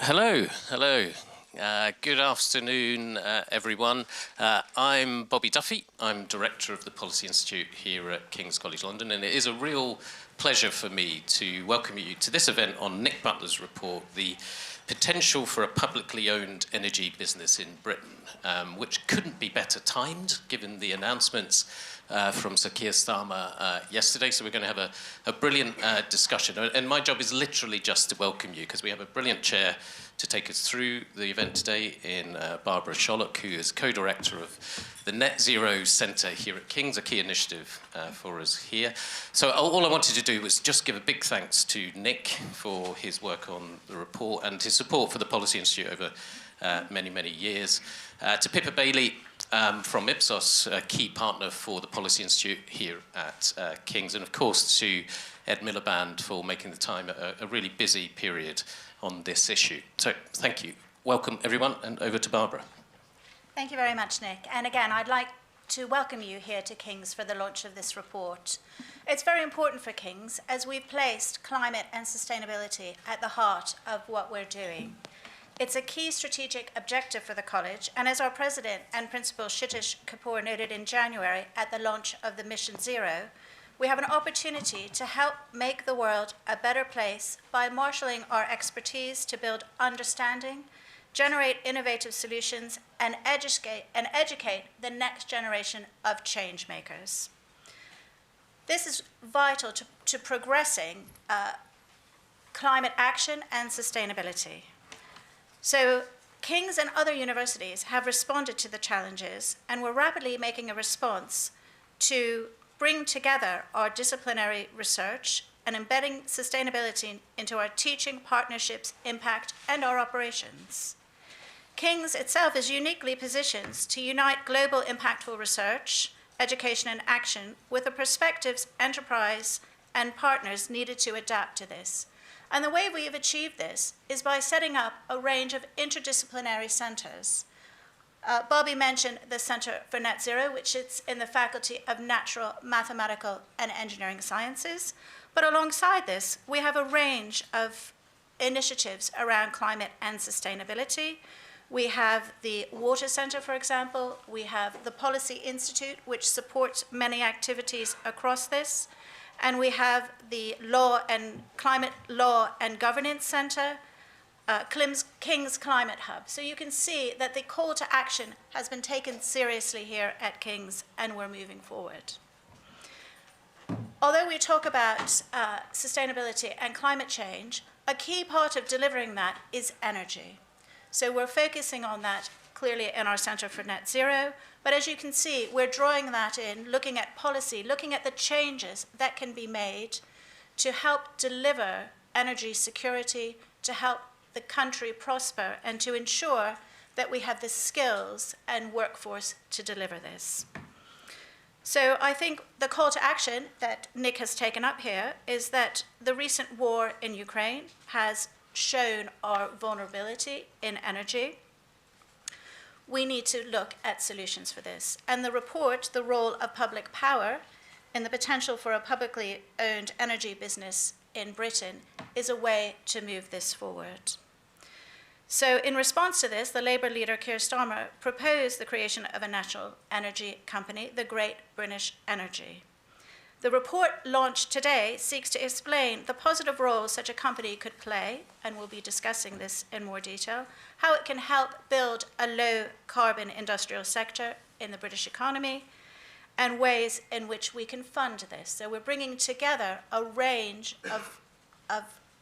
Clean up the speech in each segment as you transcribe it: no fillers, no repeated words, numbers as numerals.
Hello. Good afternoon, everyone. I'm Bobby Duffy. I'm Director of the Policy Institute here at King's College London, and it is a real pleasure for me to welcome you to this event on Nick Butler's report, The Potential for a Publicly Owned Energy Business in Britain, which couldn't be better timed given the announcements from Sir Keir Starmer yesterday. So we're going to have a brilliant discussion. And my job is literally just to welcome you, because we have a brilliant chair to take us through the event today in Barbara Shollock, who is co-director of the Net Zero Centre here at King's, a key initiative for us here. So all I wanted to do was just give a big thanks to Nick for his work on the report and his support for the Policy Institute over many, many years. To Pippa Bailey from Ipsos, a key partner for the Policy Institute here at King's, and of course to Ed Miliband for making the time a really busy period on this issue. So thank you. Welcome everyone, and over to Barbara. Thank you very much, Nick. And again, I'd like to welcome you here to King's for the launch of this report. It's very important for King's as we've placed climate and sustainability at the heart of what we're doing. It's a key strategic objective for the college, and as our president and principal Kshitish Kapoor noted in January at the launch of the Mission Zero, we have an opportunity to help make the world a better place by marshalling our expertise to build understanding, generate innovative solutions, and educate the next generation of change makers. This is vital to progressing climate action and sustainability. So King's and other universities have responded to the challenges, and we're rapidly making a response to bring together our disciplinary research and embedding sustainability into our teaching, partnerships, impact, and our operations. King's itself is uniquely positioned to unite global impactful research, education, and action with the perspectives, enterprise, and partners needed to adapt to this. And the way we have achieved this is by setting up a range of interdisciplinary centers. Bobby mentioned the Center for Net Zero, which is in the Faculty of Natural, Mathematical, and Engineering Sciences. But alongside this, we have a range of initiatives around climate and sustainability. We have the Water Center, for example. We have the Policy Institute, which supports many activities across this. And we have the Climate Law and Governance Center, King's Climate Hub. So you can see that the call to action has been taken seriously here at King's, and we're moving forward. Although we talk about sustainability and climate change, a key part of delivering that is energy. So we're focusing on that clearly in our Center for Net Zero, but as you can see, we're drawing that in, looking at policy, looking at the changes that can be made to help deliver energy security, to help the country prosper, and to ensure that we have the skills and workforce to deliver this. So I think the call to action that Nick has taken up here is that the recent war in Ukraine has shown our vulnerability in energy. We need to look at solutions for this. And the report, The Role of Public Power in the Potential for a Publicly Owned Energy Business in Britain, is a way to move this forward. So in response to this, the Labour leader Keir Starmer proposed the creation of a national energy company, the Great British Energy. The report launched today seeks to explain the positive role such a company could play, and we'll be discussing this in more detail, how it can help build a low-carbon industrial sector in the British economy, and ways in which we can fund this. So we're bringing together a range of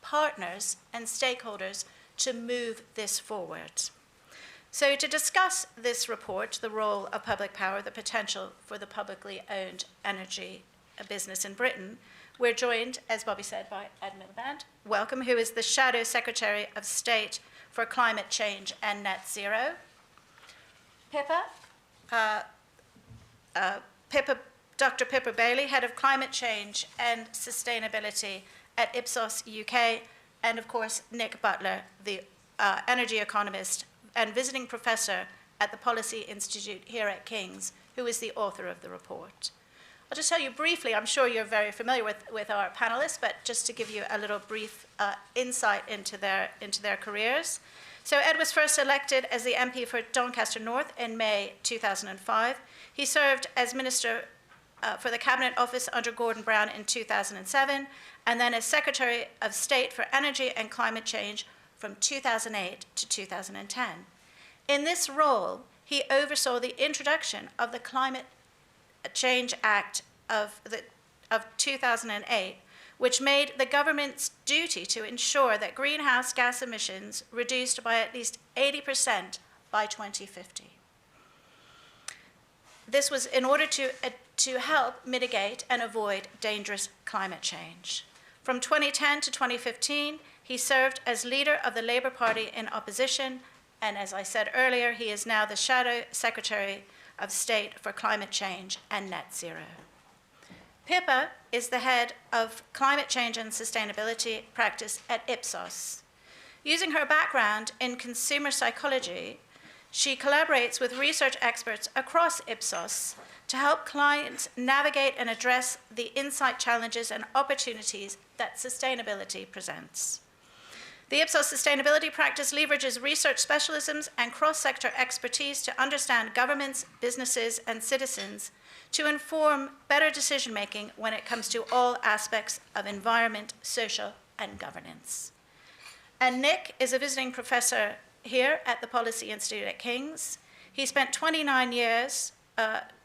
partners and stakeholders to move this forward. So to discuss this report, The Role of Public Power, the Potential for the Publicly Owned Energy Business in Britain, we're joined, as Bobby said, by Ed Miliband, welcome, who is the Shadow Secretary of State for Climate Change and Net Zero. Dr. Pippa Bailey, Head of Climate Change and Sustainability at Ipsos UK, and of course, Nick Butler, the energy economist and visiting professor at the Policy Institute here at King's, who is the author of the report. I'll just tell you briefly, I'm sure you're very familiar with our panelists, but just to give you a little brief insight into their careers. So Ed was first elected as the MP for Doncaster North in May 2005. He served as Minister for the Cabinet Office under Gordon Brown in 2007, and then as Secretary of State for Energy and Climate Change from 2008 to 2010. In this role, he oversaw the introduction of the Climate Change Act of 2008, which made the government's duty to ensure that greenhouse gas emissions reduced by at least 80% by 2050. This was in order to help mitigate and avoid dangerous climate change. From 2010 to 2015, he served as leader of the Labour Party in opposition, and as I said earlier, he is now the Shadow Secretary of State for Climate Change and Net Zero. Pippa is the head of climate change and sustainability practice at Ipsos. Using her background in consumer psychology, she collaborates with research experts across Ipsos to help clients navigate and address the insight challenges and opportunities that sustainability presents. The Ipsos sustainability practice leverages research specialisms and cross-sector expertise to understand governments, businesses, and citizens to inform better decision-making when it comes to all aspects of environment, social, and governance. And Nick is a visiting professor here at the Policy Institute at King's. He spent 29 years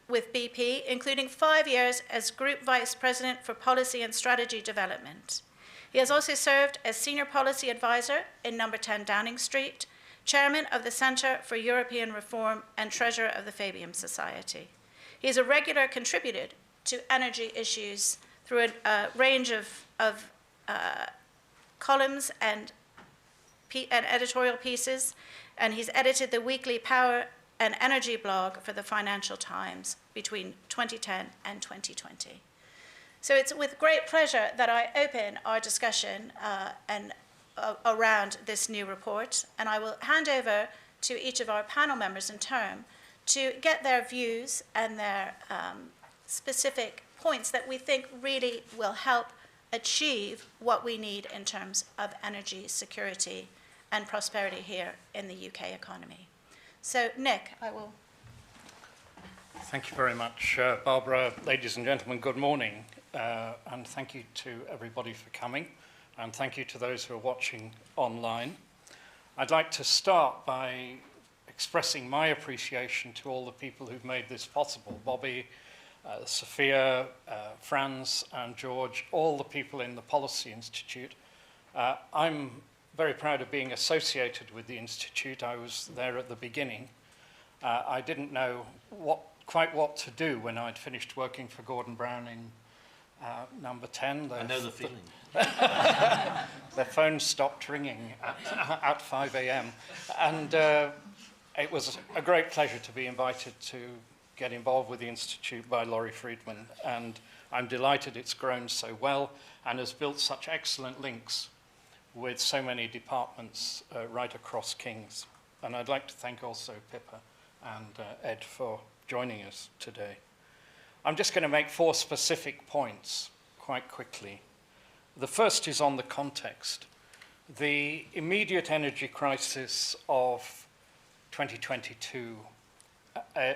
with BP, including 5 years as Group Vice President for Policy and Strategy Development. He has also served as Senior Policy Advisor in No. 10 Downing Street, Chairman of the Centre for European Reform, and Treasurer of the Fabian Society. He is a regular contributor to energy issues through a range of columns and editorial pieces, and he's edited the weekly Power and Energy blog for the Financial Times between 2010 and 2020. So it's with great pleasure that I open our discussion around this new report, and I will hand over to each of our panel members in turn to get their views and their specific points that we think really will help achieve what we need in terms of energy security and prosperity here in the UK economy. So, Nick, I will. Thank you very much, Barbara. Ladies and gentlemen, good morning. And thank you to everybody for coming. And thank you to those who are watching online. I'd like to start by expressing my appreciation to all the people who've made this possible. Bobby, Sophia, Franz, and George, all the people in the Policy Institute. I'm very proud of being associated with the Institute. I was there at the beginning. I didn't know quite what to do when I'd finished working for Gordon Brown in No. 10. I know the feeling. Their phone stopped ringing at 5 a.m. And it was a great pleasure to be invited to get involved with the Institute by Laurie Friedman. And I'm delighted it's grown so well and has built such excellent links with so many departments right across King's. And I'd like to thank also Pippa and Ed for joining us today. I'm just going to make 4 specific points quite quickly. The first is on the context. The immediate energy crisis of 2022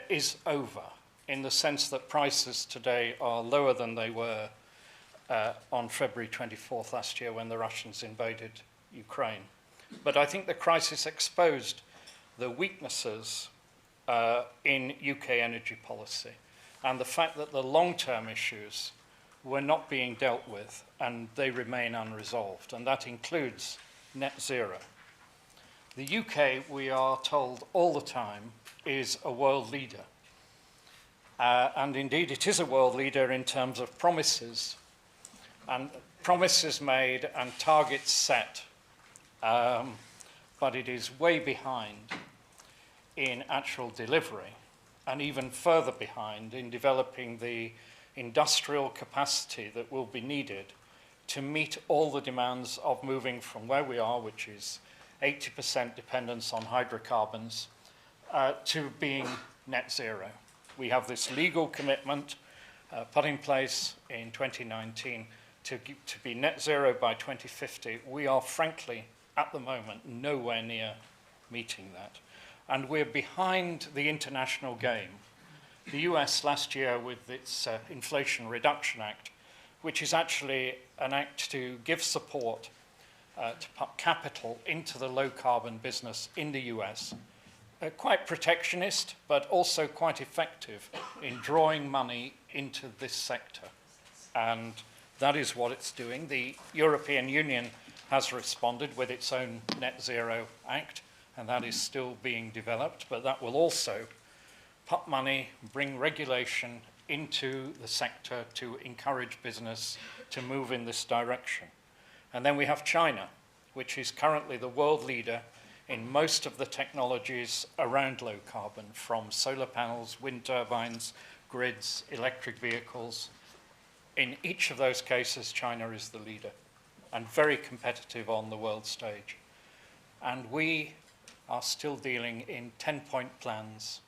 is over, in the sense that prices today are lower than they were on February 24th last year when the Russians invaded Ukraine. But I think the crisis exposed the weaknesses in UK energy policy and the fact that the long-term issues were not being dealt with and they remain unresolved, and that includes net zero. The UK, we are told all the time, is a world leader. And indeed, it is a world leader in terms of promises, and promises made and targets set, but it is way behind in actual delivery, and even further behind in developing the industrial capacity that will be needed to meet all the demands of moving from where we are, which is 80% dependence on hydrocarbons, to being net zero. We have this legal commitment put in place in 2019 to be net zero by 2050, we are frankly, at the moment, nowhere near meeting that. And we're behind the international game. The US last year with its Inflation Reduction Act, which is actually an act to give support to put capital into the low-carbon business in the US, quite protectionist, but also quite effective in drawing money into this sector. And that is what it's doing. The European Union has responded with its own Net Zero Act, and that is still being developed, but that will also put money, bring regulation into the sector to encourage business to move in this direction. And then we have China, which is currently the world leader in most of the technologies around low carbon, from solar panels, wind turbines, grids, electric vehicles. In each of those cases, China is the leader and very competitive on the world stage. And we are still dealing in 10-point plans,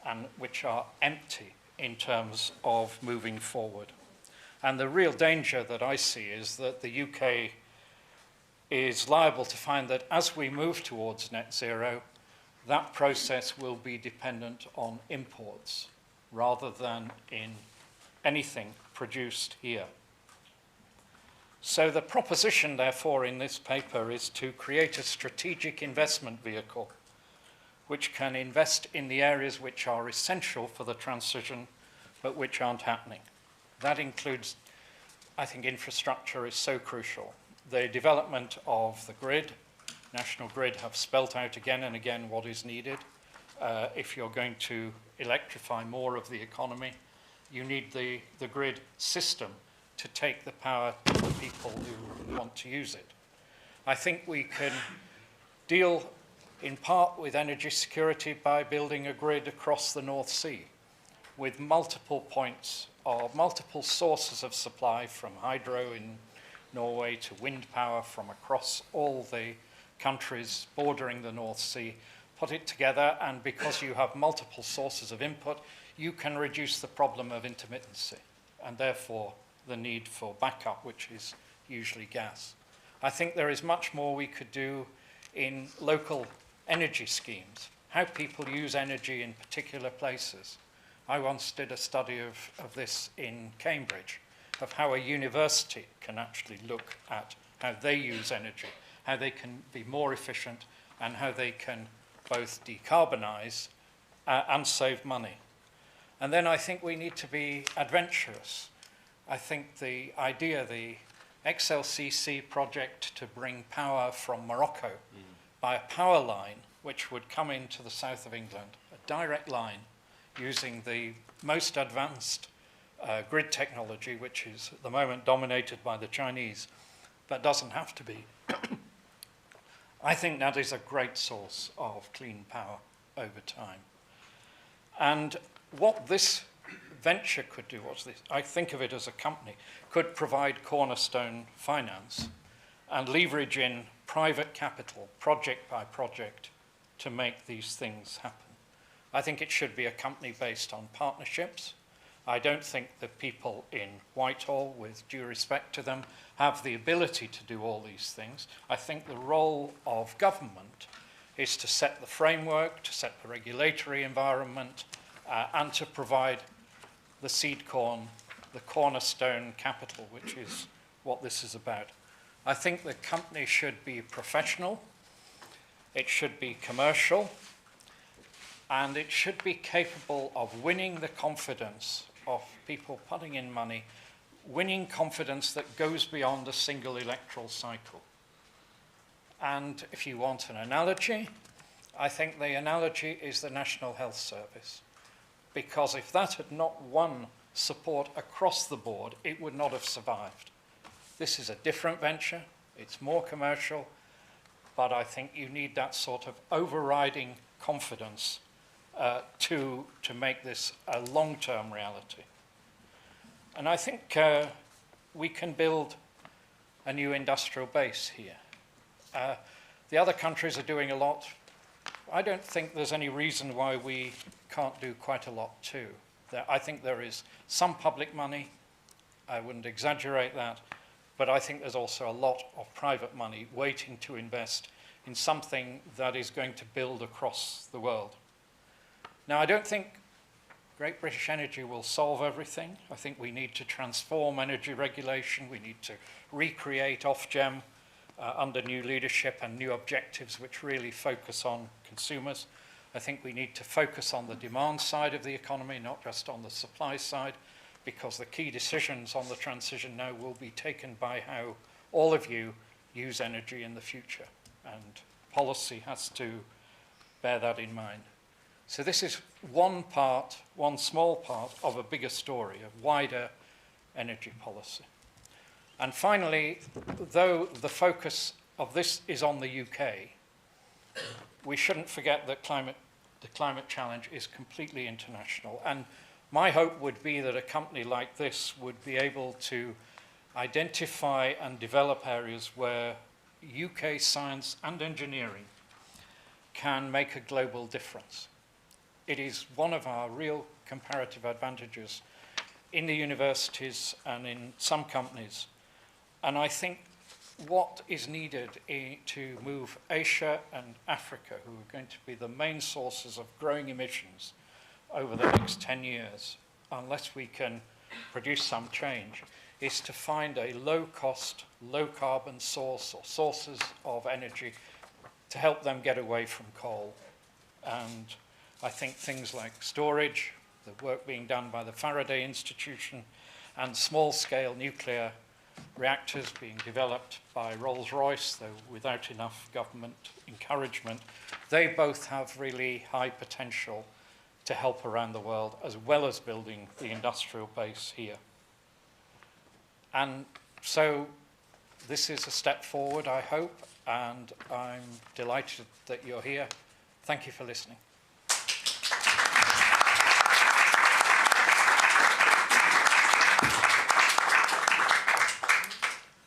and which are empty in terms of moving forward. And the real danger that I see is that the UK is liable to find that as we move towards net zero, that process will be dependent on imports rather than in anything produced here. So the proposition, therefore, in this paper is to create a strategic investment vehicle which can invest in the areas which are essential for the transition but which aren't happening. That includes, I think infrastructure is so crucial. The development of the grid, National Grid have spelt out again and again what is needed. If you're going to electrify more of the economy, you need the grid system to take the power to the people who want to use it. I think we can deal in part with energy security by building a grid across the North Sea with multiple points or multiple sources of supply, from hydro in Norway to wind power from across all the countries bordering the North Sea. Put it together, and because you have multiple sources of input, you can reduce the problem of intermittency and therefore the need for backup, which is usually gas. I think there is much more we could do in local energy schemes, how people use energy in particular places. I once did a study of this in Cambridge, of how a university can actually look at how they use energy, how they can be more efficient, and how they can both decarbonize and save money. And then I think we need to be adventurous. I think the idea, the XLCC project to bring power from Morocco by a power line which would come into the south of England, a direct line using the most advanced grid technology, which is at the moment dominated by the Chinese, but doesn't have to be. I think that is a great source of clean power over time. And what this venture could do, I think of it as a company, could provide cornerstone finance and leverage in private capital, project by project, to make these things happen. I think it should be a company based on partnerships. I don't think the people in Whitehall, with due respect to them, have the ability to do all these things. I think the role of government is to set the framework, to set the regulatory environment, and to provide the seed corn, the cornerstone capital, which is what this is about. I think the company should be professional, it should be commercial, and it should be capable of winning the confidence of people putting in money, winning confidence that goes beyond a single electoral cycle. And if you want an analogy, I think the analogy is the National Health Service. Because if that had not won support across the board, it would not have survived. This is a different venture, it's more commercial, but I think you need that sort of overriding confidence to make this a long-term reality. And I think we can build a new industrial base here. The other countries are doing a lot. I don't think there's any reason why we can't do quite a lot too. I think there is some public money, I wouldn't exaggerate that, but I think there's also a lot of private money waiting to invest in something that is going to build across the world. Now, I don't think Great British Energy will solve everything. I think we need to transform energy regulation. We need to recreate Ofgem under new leadership and new objectives which really focus on consumers. I think we need to focus on the demand side of the economy, not just on the supply side, because the key decisions on the transition now will be taken by how all of you use energy in the future. And policy has to bear that in mind. So this is one part, one small part of a bigger story, a wider energy policy. And finally, though the focus of this is on the UK, we shouldn't forget that the climate challenge is completely international. And my hope would be that a company like this would be able to identify and develop areas where UK science and engineering can make a global difference. It is one of our real comparative advantages in the universities and in some companies. And I think what is needed to move Asia and Africa, who are going to be the main sources of growing emissions over the next 10 years, unless we can produce some change, is to find a low-cost, low-carbon source or sources of energy to help them get away from coal. And I think things like storage, the work being done by the Faraday Institution, and small-scale nuclear reactors being developed by Rolls-Royce, though without enough government encouragement, they both have really high potential to help around the world, as well as building the industrial base here. And so this is a step forward, I hope, and I'm delighted that you're here. Thank you for listening.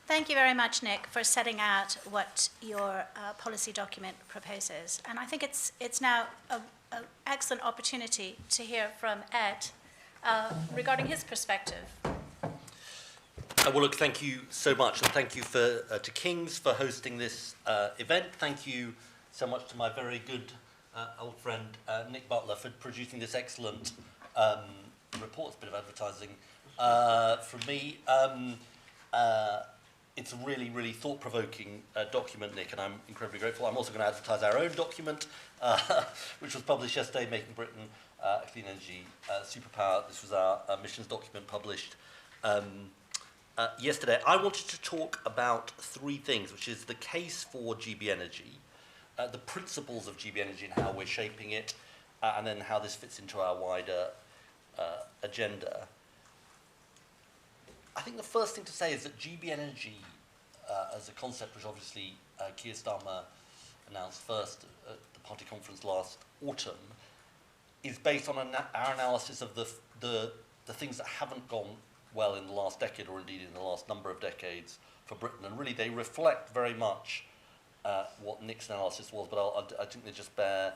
Thank you very much, Nick, for setting out what your policy document proposes. And I think it's now an excellent opportunity to hear from Ed regarding his perspective. Well, look, thank you so much, and thank you to King's for hosting this event. Thank you so much to my very good old friend Nick Butler for producing this excellent report. It's a bit of advertising from me. It's a really, really thought-provoking document, Nick, and I'm incredibly grateful. I'm also going to advertise our own document, which was published yesterday, Making Britain a Clean Energy Superpower. This was our missions document published yesterday. I wanted to talk about three things, which is the case for GB Energy, the principles of GB Energy and how we're shaping it, and then how this fits into our wider agenda. I think the first thing to say is that GB Energy, as a concept, which obviously Keir Starmer announced first at the party conference last autumn, is based on our analysis of the things that haven't gone well in the last decade, or indeed in the last number of decades for Britain. And really, they reflect very much what Nick's analysis was, but I think they just bear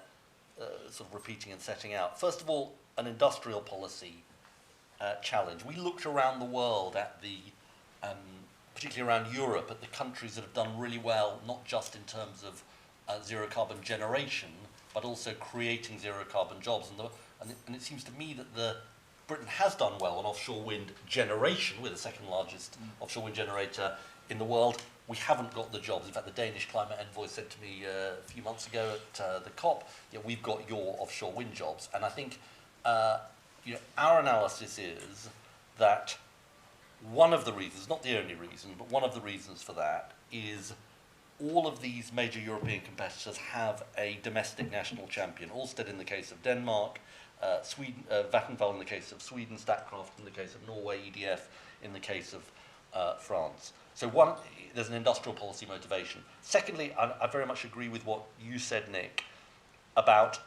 sort of repeating and setting out. First of all, an industrial policy challenge. We looked around the world at the, particularly around Europe, at the countries that have done really well, not just in terms of zero carbon generation, but also creating zero carbon jobs. And it seems to me that Britain has done well on offshore wind generation. We're the second largest offshore wind generator in the world. We haven't got the jobs. In fact, the Danish climate envoy said to me a few months ago at the COP, yeah, we've got your offshore wind jobs. And I think our analysis is that one of the reasons, not the only reason, but one of the reasons for that is all of these major European competitors have a domestic national champion. Ørsted in the case of Denmark, Sweden, Vattenfall in the case of Sweden, Statkraft in the case of Norway, EDF in the case of France. So one, there's an industrial policy motivation. Secondly, I very much agree with what you said, Nick, about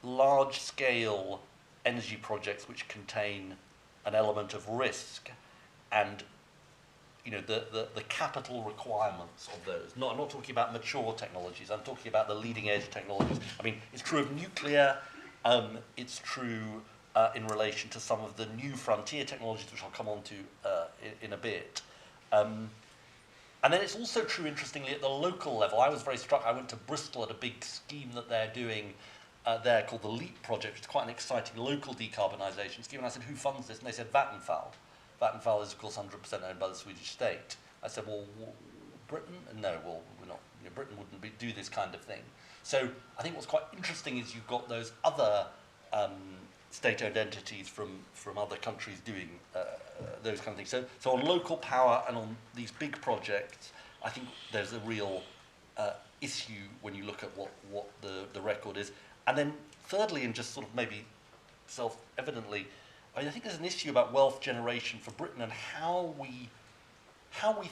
large-scale energy projects which contain an element of risk and the capital requirements of those. I'm not talking about mature technologies, I'm talking about the leading edge technologies. I mean, it's true of nuclear, it's true in relation to some of the new frontier technologies, which I'll come on to in a bit. And then it's also true, interestingly, at the local level. I was very struck. I went to Bristol at a big scheme that they're doing there called the LEAP project, which is quite an exciting local decarbonisation scheme. And I said, who funds this? And they said, Vattenfall. Vattenfall is, of course, 100% owned by the Swedish state. I said, well, Britain? No, well, we're not. You know, Britain wouldn't do this kind of thing. So I think what's quite interesting is you've got those other state-owned entities from other countries doing those kind of things. So on local power and on these big projects, I think there's a real issue when you look at what the record is. And then thirdly, and just sort of maybe self-evidently, I think there's an issue about wealth generation for Britain and how we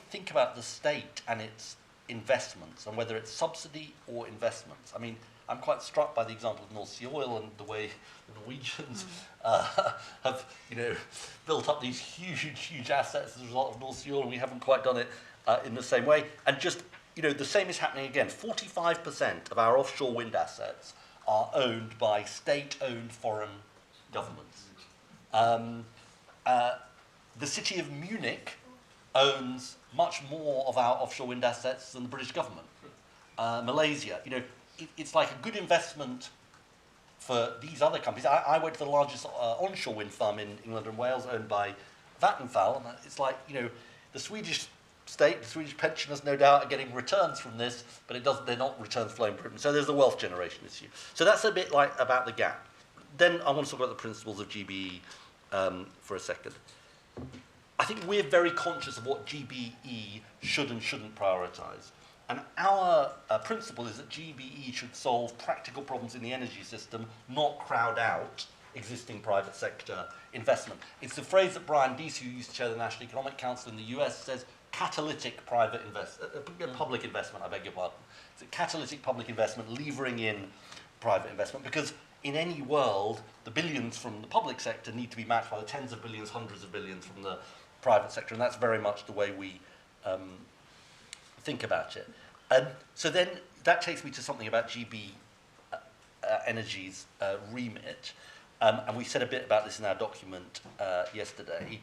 think about the state and its investments and whether it's subsidy or investments. I mean, I'm quite struck by the example of North Sea oil and the way the Norwegians have, built up these huge assets as a result of North Sea oil, and we haven't quite done it in the same way. And just, the same is happening again. 45% of our offshore wind assets are owned by state-owned foreign governments. The city of Munich owns much more of our offshore wind assets than the British government. Malaysia, it's like a good investment for these other companies. I went to the largest onshore wind farm in England and Wales owned by Vattenfall, and it's like, the Swedish state, the Swedish pensioners no doubt are getting returns from this, but they're not returns flowing Britain. So there's a wealth generation issue. So that's a bit like about the gap. Then I want to talk about the principles of GBE for a second. I think we're very conscious of what GBE should and shouldn't prioritise. And our principle is that GBE should solve practical problems in the energy system, not crowd out existing private sector investment. It's the phrase that Brian Deese, who used to chair the National Economic Council in the US, says, catalytic public investment, I beg your pardon. It's a catalytic public investment, levering in private investment, because in any world, the billions from the public sector need to be matched by the tens of billions, hundreds of billions from the private sector, and that's very much the way we think about it. So then that takes me to something about GB Energy's remit, and we said a bit about this in our document yesterday.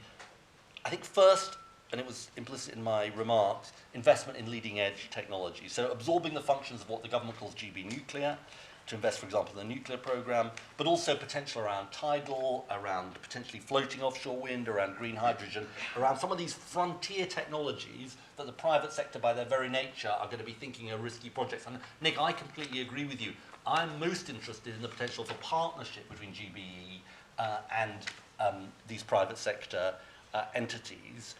I think first, and it was implicit in my remarks, investment in leading edge technology. So absorbing the functions of what the government calls GB Nuclear, to invest, for example, in the nuclear program, but also potential around tidal, around potentially floating offshore wind, around green hydrogen, around some of these frontier technologies that the private sector, by their very nature, are going to be thinking are risky projects. And Nick, I completely agree with you. I'm most interested in the potential for partnership between GBE and these private sector entities,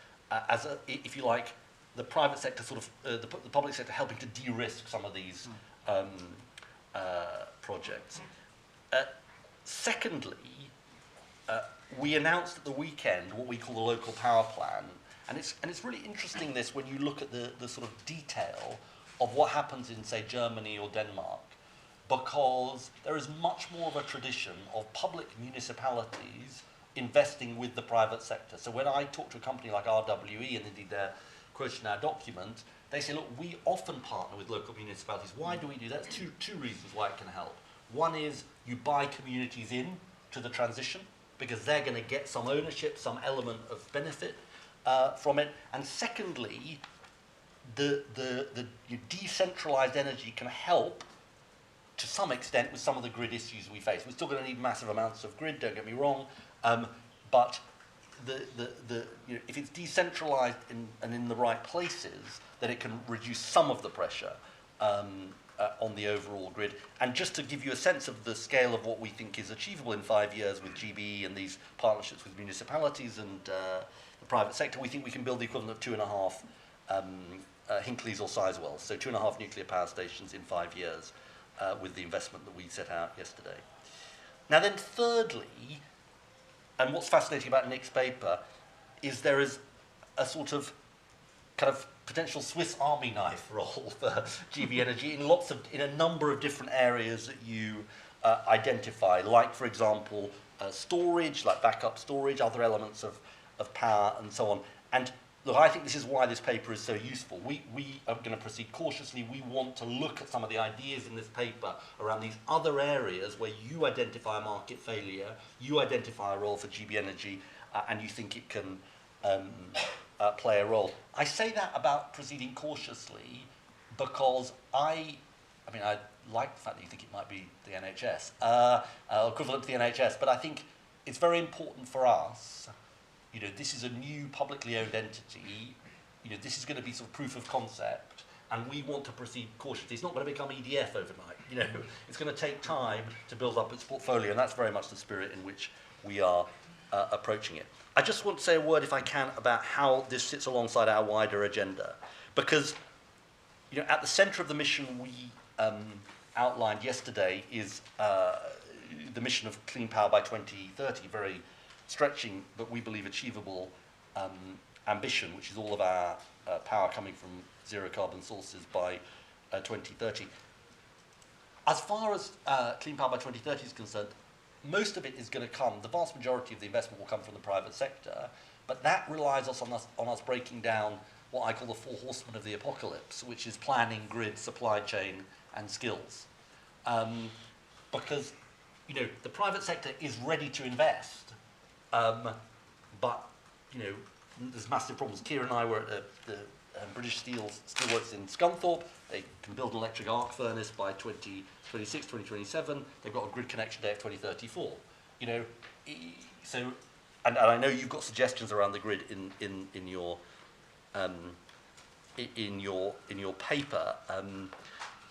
as if you like, the private sector sort of, the public sector helping to de-risk some of these projects. Secondly, we announced at the weekend what we call the local power plan, and it's really interesting this when you look at the sort of detail of what happens in, say, Germany or Denmark, because there is much more of a tradition of public municipalities investing with the private sector. So when I talk to a company like RWE, and indeed they're quoted in our document, they say, look, we often partner with local municipalities. Why do we do that? Two reasons why it can help. One is you buy communities in to the transition because they're going to get some ownership, some element of benefit from it. And secondly, the decentralized energy can help to some extent with some of the grid issues we face. We're still going to need massive amounts of grid, don't get me wrong, but if it's decentralized and in the right places, then it can reduce some of the pressure on the overall grid. And just to give you a sense of the scale of what we think is achievable in 5 years with GBE and these partnerships with municipalities and the private sector, we think we can build the equivalent of 2.5 Hinckleys or Sizewells, so 2.5 nuclear power stations in 5 years with the investment that we set out yesterday. Now then, thirdly, and what's fascinating about Nick's paper is there is a sort of kind of potential Swiss Army knife role for GB Energy in a number of different areas that you identify, like, for example, storage, like backup storage, other elements of power, and so on. And look, I think this is why this paper is so useful. We are going to proceed cautiously. We want to look at some of the ideas in this paper around these other areas where you identify a market failure, you identify a role for GB Energy, and you think it can play a role. I say that about proceeding cautiously because I like the fact that you think it might be the NHS, equivalent to the NHS, but I think it's very important for us. This is a new publicly owned entity. This is going to be sort of proof of concept, and we want to proceed cautiously. It's not going to become EDF overnight. It's going to take time to build up its portfolio, and that's very much the spirit in which we are approaching it. I just want to say a word, if I can, about how this sits alongside our wider agenda, because at the centre of the mission we outlined yesterday is the mission of clean power by 2030, very stretching, but we believe achievable ambition, which is all of our power coming from zero carbon sources by 2030. As far as clean power by 2030 is concerned, most of it is going to come, the vast majority of the investment will come from the private sector, but that relies on us breaking down what I call the four horsemen of the apocalypse, which is planning, grid, supply chain, and skills. Because, the private sector is ready to invest, but, there's massive problems. Keir and I were at the British Steelworks in Scunthorpe. They can build an electric arc furnace by 2026, 2027. They've got a grid connection date of 2034. So, and I know you've got suggestions around the grid in your paper.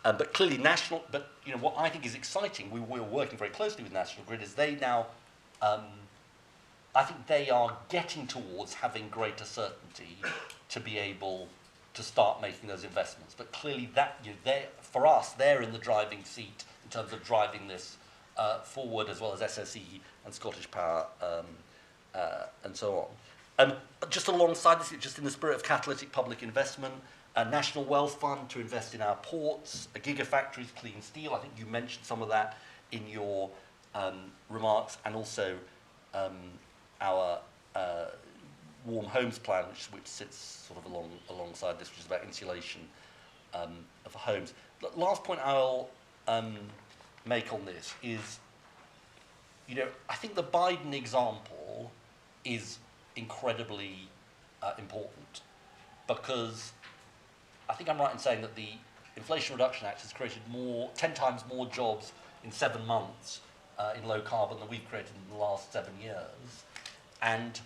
But clearly what I think is exciting, we're working very closely with National Grid, is they now, I think they are getting towards having greater certainty to be able to start making those investments. But clearly for us, they're in the driving seat in terms of driving this forward, as well as SSE and Scottish Power and so on. Just alongside this, just in the spirit of catalytic public investment, a National Wealth Fund to invest in our ports, a gigafactories, clean steel. I think you mentioned some of that in your remarks, and also our warm homes plan, which sits sort of alongside this, which is about insulation of homes. The last point I'll make on this is, I think the Biden example is incredibly important, because I think I'm right in saying that the Inflation Reduction Act has created 10 times more jobs in 7 months in low carbon than we've created in the last 7 years. And,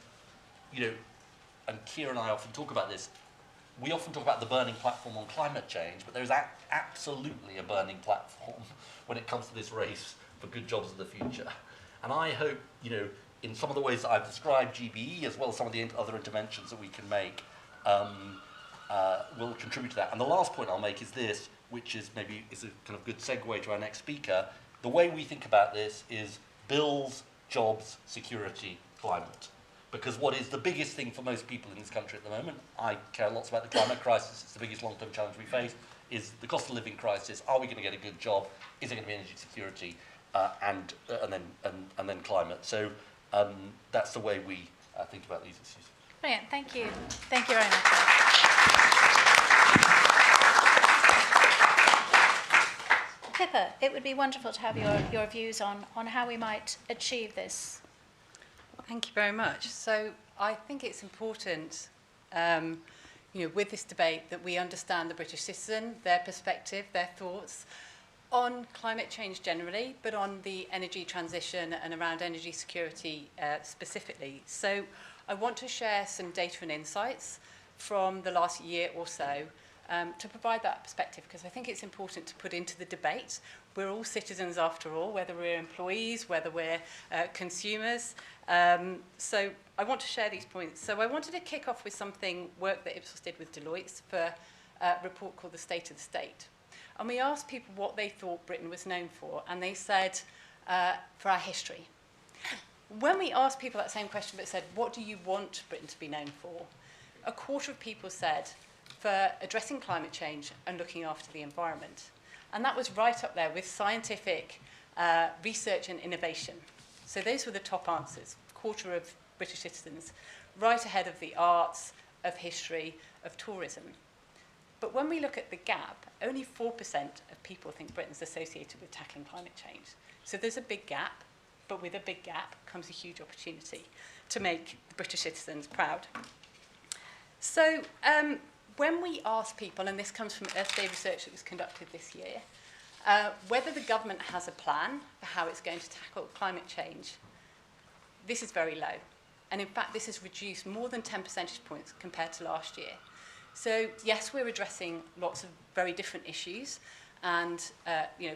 and Keir and I often talk about this. We often talk about the burning platform on climate change, but there's absolutely a burning platform when it comes to this race for good jobs of the future. And I hope, in some of the ways that I've described, GBE, as well as some of the other interventions that we can make, will contribute to that. And the last point I'll make is this, which is maybe a kind of good segue to our next speaker. The way we think about this is bills, jobs, security, climate. Because what is the biggest thing for most people in this country at the moment, I care lots about the climate crisis, it's the biggest long-term challenge we face, is the cost of living crisis. Are we going to get a good job? Is there going to be energy security? And then climate. So that's the way we think about these issues. Brilliant, thank you. Thank you very much. Pippa, it would be wonderful to have your views on how we might achieve this. Thank you very much. So I think it's important, with this debate, that we understand the British citizen, their perspective, their thoughts on climate change generally, but on the energy transition and around energy security specifically. So I want to share some data and insights from the last year or so to provide that perspective, because I think it's important to put into the debate. We're all citizens after all, whether we're employees, whether we're consumers. So I want to share these points. So I wanted to kick off with work that Ipsos did with Deloitte for a report called The State of the State. And we asked people what they thought Britain was known for, and they said, for our history. When we asked people that same question, but said, what do you want Britain to be known for? A quarter of people said, for addressing climate change and looking after the environment. And that was right up there with scientific research and innovation. So those were the top answers, a quarter of British citizens, right ahead of the arts, of history, of tourism. But when we look at the gap, only 4% of people think Britain's associated with tackling climate change. So there's a big gap, but with a big gap comes a huge opportunity to make the British citizens proud. So when we ask people, and this comes from Earth Day research that was conducted this year, whether the government has a plan for how it's going to tackle climate change, this is very low. And in fact, this has reduced more than 10 percentage points compared to last year. So yes, we're addressing lots of very different issues and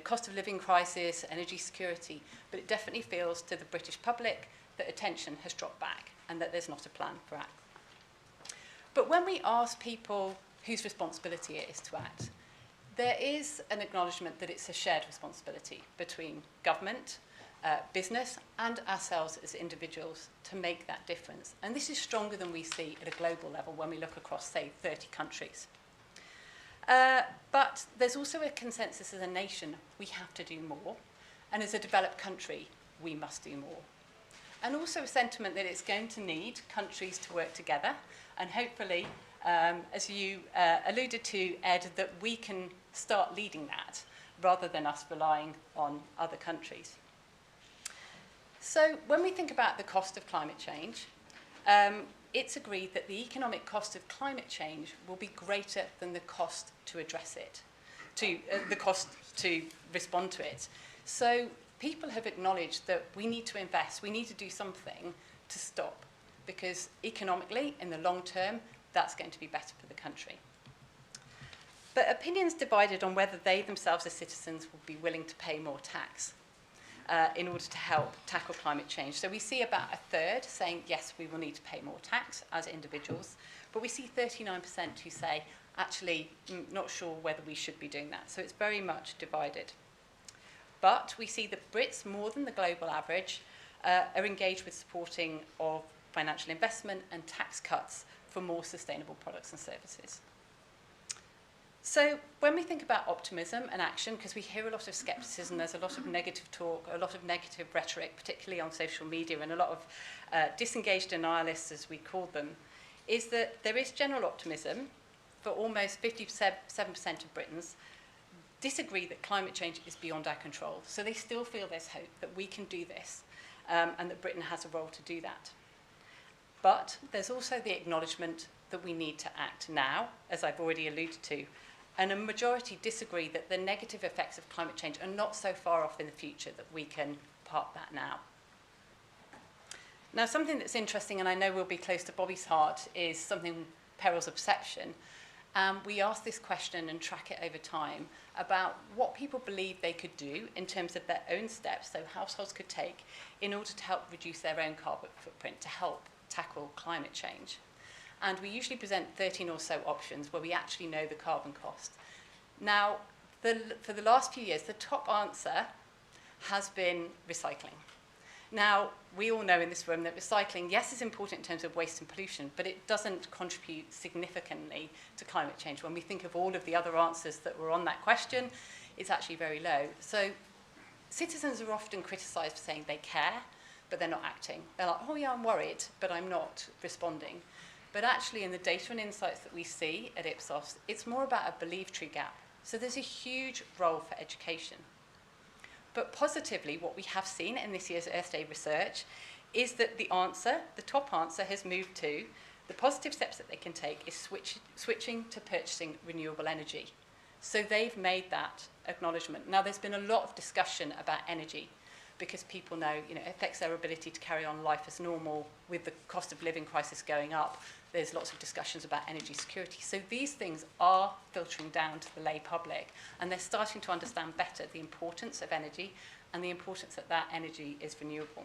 cost of living crisis, energy security, but it definitely feels to the British public that attention has dropped back and that there's not a plan for act. But when we ask people whose responsibility it is to act, there is an acknowledgement that it's a shared responsibility between government, business and ourselves as individuals to make that difference. And this is stronger than we see at a global level when we look across, say, 30 countries. But there's also a consensus as a nation, we have to do more. And as a developed country, we must do more. And also a sentiment that it's going to need countries to work together. And hopefully, as you alluded to, Ed, that we can start leading that rather than us relying on other countries. So when we think about the cost of climate change, it's agreed that the economic cost of climate change will be greater than the cost to address it, the cost to respond to it. So people have acknowledged that we need to invest, we need to do something to stop, because economically, in the long term, that's going to be better for the country. But opinions divided on whether they themselves as citizens will be willing to pay more tax in order to help tackle climate change. So we see about a third saying, yes, we will need to pay more tax as individuals, but we see 39% who say, actually, not sure whether we should be doing that. So it's very much divided. But we see that Brits, more than the global average, are engaged with supporting of financial investment and tax cuts for more sustainable products and services. So when we think about optimism and action, because we hear a lot of scepticism, there's a lot of negative talk, a lot of negative rhetoric, particularly on social media, and a lot of disengaged denialists, as we call them, is that there is general optimism, for almost 57% of Britons disagree that climate change is beyond our control. So they still feel there's hope that we can do this and that Britain has a role to do that. But there's also the acknowledgement that we need to act now, as I've already alluded to, and a majority disagree that the negative effects of climate change are not so far off in the future that we can park that now. Now, something that's interesting, and I know will be close to Bobby's heart, is something perils of perception. We ask this question and track it over time about what people believe they could do in terms of their own steps, so households could take, in order to help reduce their own carbon footprint, to help tackle climate change. And we usually present 13 or so options where we actually know the carbon cost. Now, for the last few years, the top answer has been recycling. Now, we all know in this room that recycling, yes, is important in terms of waste and pollution, but it doesn't contribute significantly to climate change. When we think of all of the other answers that were on that question, it's actually very low. So citizens are often criticised for saying they care, but they're not acting. They're like, oh yeah, I'm worried, but I'm not responding. But actually, in the data and insights that we see at Ipsos, it's more about a belief tree gap. So there's a huge role for education. But positively, what we have seen in this year's Earth Day research is that the answer, the top answer, has moved to the positive steps that they can take is switching to purchasing renewable energy. So they've made that acknowledgement. Now, there's been a lot of discussion about energy because people know, it affects their ability to carry on life as normal with the cost of living crisis going up. There's lots of discussions about energy security. So these things are filtering down to the lay public, and they're starting to understand better the importance of energy and the importance that that energy is renewable.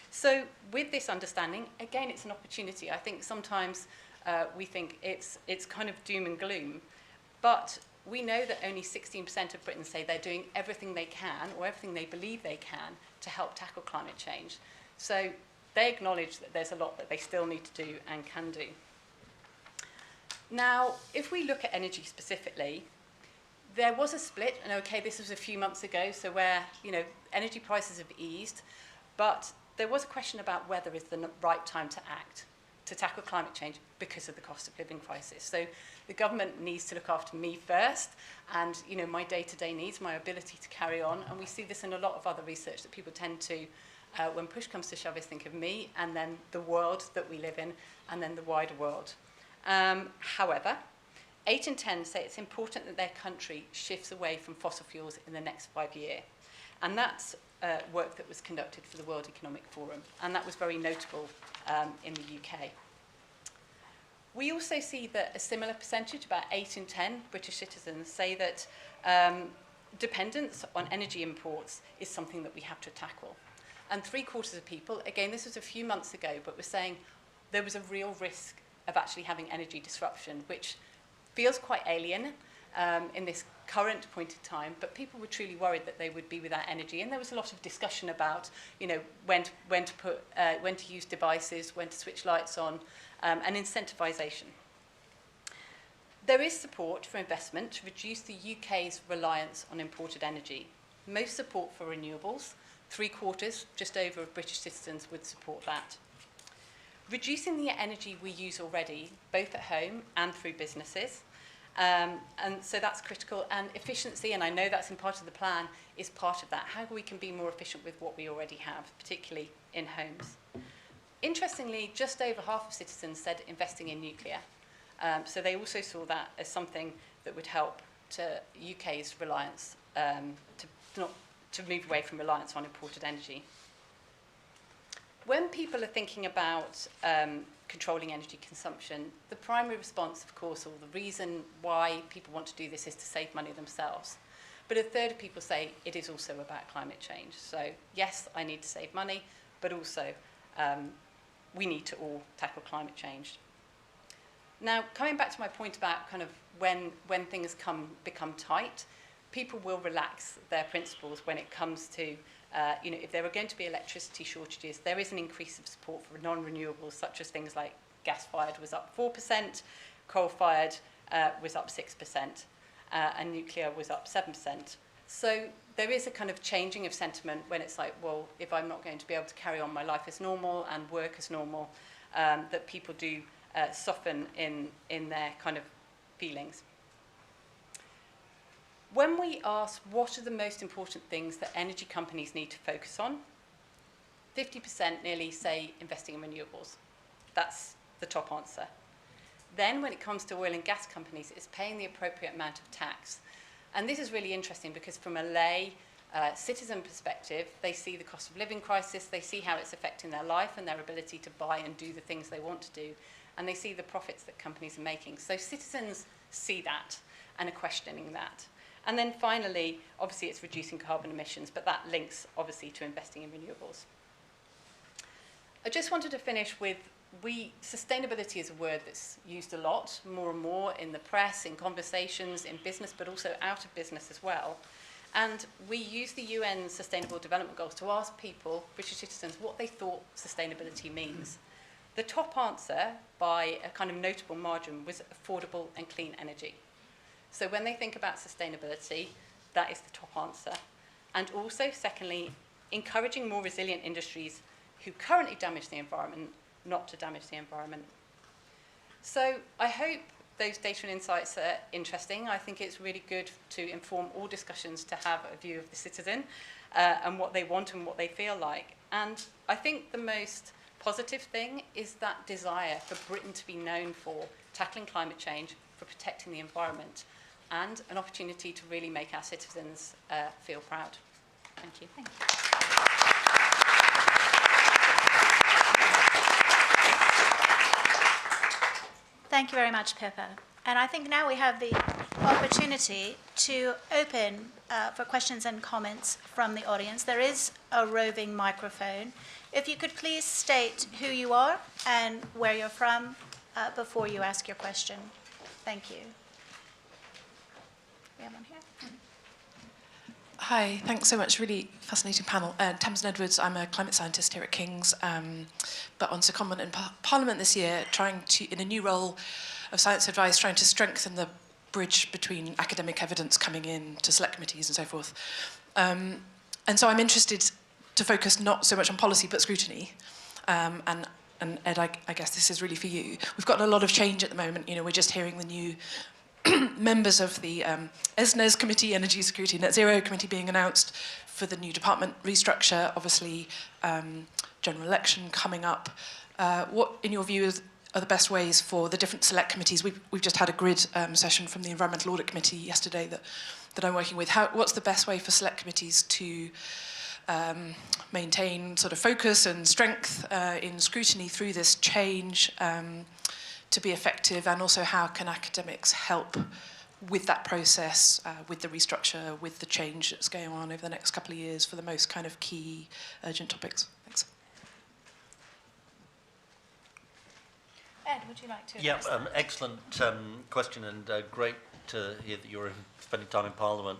So with this understanding, again, it's an opportunity. I think sometimes we think it's kind of doom and gloom, but we know that only 16% of Britons say they're doing everything they can, or everything they believe they can, to help tackle climate change. So they acknowledge that there's a lot that they still need to do and can do. Now, if we look at energy specifically, there was a split, and okay, this was a few months ago, so where, energy prices have eased, but there was a question about whether it's the right time to act. to tackle climate change because of the cost of living crisis. So the government needs to look after me first and, you know, my day-to-day needs, my ability to carry on. And we see this in a lot of other research that people tend to, when push comes to shove, is think of me and then the world that we live in and then the wider world. However, 8 in 10 say it's important that their country shifts away from fossil fuels in the next 5 years. And that's work that was conducted for the World Economic Forum, and that was very notable in the UK. We also see that a similar percentage, about 8 in 10 British citizens, say that dependence on energy imports is something that we have to tackle. And 3/4 of people, again, this was a few months ago, but were saying there was a real risk of actually having energy disruption, which feels quite alien in this current point in time, but people were truly worried that they would be without energy. And there was a lot of discussion about, you know, when to use devices, when to switch lights on, and incentivization. There is support for investment to reduce the UK's reliance on imported energy. Most support for renewables, 3/4, just over, of British citizens would support that. Reducing the energy we use already, both at home and through businesses, and so that's critical. And efficiency, and I know that's in part of the plan, is part of that. How we can be more efficient with what we already have, particularly in homes. Interestingly, just over half of citizens said investing in nuclear. So they also saw that as something that would help to UK's reliance, to move away from reliance on imported energy. When people are thinking about controlling energy consumption, the primary response, of course, or the reason why people want to do this is to save money themselves. But a third of people say it is also about climate change. So yes, I need to save money, but also we need to all tackle climate change. Now, coming back to my point about kind of when things become tight, people will relax their principles when it comes to you know, if there are going to be electricity shortages, there is an increase of support for non-renewables, such as things like gas-fired was up 4%, coal-fired was up 6%, and nuclear was up 7%. So there is a kind of changing of sentiment when it's like, well, if I'm not going to be able to carry on my life as normal and work as normal, that people do soften in their kind of feelings. When we ask what are the most important things that energy companies need to focus on, 50% nearly say investing in renewables. That's the top answer. Then when it comes to oil and gas companies, it's paying the appropriate amount of tax. And this is really interesting because from a lay citizen perspective, they see the cost of living crisis, they see how it's affecting their life and their ability to buy and do the things they want to do, and they see the profits that companies are making. So citizens see that and are questioning that. And then finally, obviously it's reducing carbon emissions, but that links obviously to investing in renewables. I just wanted to finish with, sustainability is a word that's used a lot, more and more in the press, in conversations, in business, but also out of business as well. And we use the UN Sustainable Development Goals to ask people, British citizens, what they thought sustainability means. The top answer, by a kind of notable margin, was affordable and clean energy. So when they think about sustainability, that is the top answer. And also, secondly, encouraging more resilient industries who currently damage the environment, not to damage the environment. So I hope those data and insights are interesting. I think it's really good to inform all discussions to have a view of the citizen and what they want and what they feel like. And I think the most positive thing is that desire for Britain to be known for tackling climate change, for protecting the environment, and an opportunity to really make our citizens feel proud. Thank you. Thank you. Thank you very much, Pippa. And I think now we have the opportunity to open for questions and comments from the audience. There is a roving microphone. If you could please state who you are and where you're from before you ask your question. Thank you. We have one here. Hi, thanks so much. Really fascinating panel. Tamsin Edwards, I'm a climate scientist here at King's, but on secondment in Parliament this year, trying to, in a new role of science advice, trying to strengthen the bridge between academic evidence coming in to select committees and so forth. And so I'm interested to focus not so much on policy, but scrutiny. And and Ed, I guess this is really for you. We've got a lot of change at the moment. You know, we're just hearing the new members of the ESNES Committee, Energy Security Net Zero Committee being announced for the new department restructure, obviously general election coming up. What, in your view, are the best ways for the different select committees? We've just had a grid session from the Environmental Audit Committee yesterday that I'm working with. What's the best way for select committees to maintain sort of focus and strength in scrutiny through this change to be effective, and also how can academics help with that process, with the restructure, with the change that's going on over the next couple of years for the most kind of key urgent topics? Thanks. Ed, would you like to Yeah, address that? excellent question, and great to hear that you're spending time in Parliament.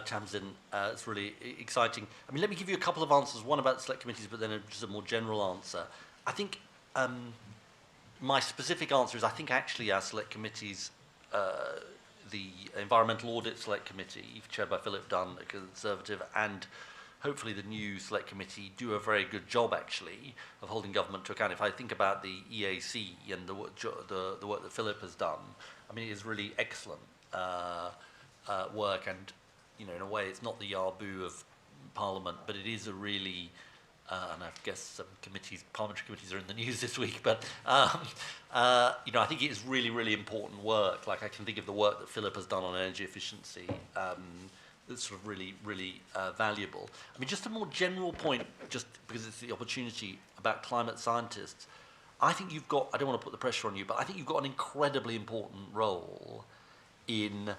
Tamsin, it's really exciting. I mean, let me give you a couple of answers, one about select committees, but then just a more general answer. I think my specific answer is I think actually our select committees, the Environmental Audit Select Committee, chaired by Philip Dunn, a Conservative, and hopefully the new Select Committee do a very good job actually of holding government to account. If I think about the EAC and the work that Philip has done, I mean, it is really excellent work, and you know, in a way, it's not the Yarbu of Parliament, but it is a really, and I guess some committees, parliamentary committees are in the news this week, but you know, I think it is really, really important work. Like I can think of the work that Philip has done on energy efficiency. That's sort of really, really valuable. I mean, just a more general point, just because it's the opportunity about climate scientists. I think you've got, I don't want to put the pressure on you, but I think you've got an incredibly important role in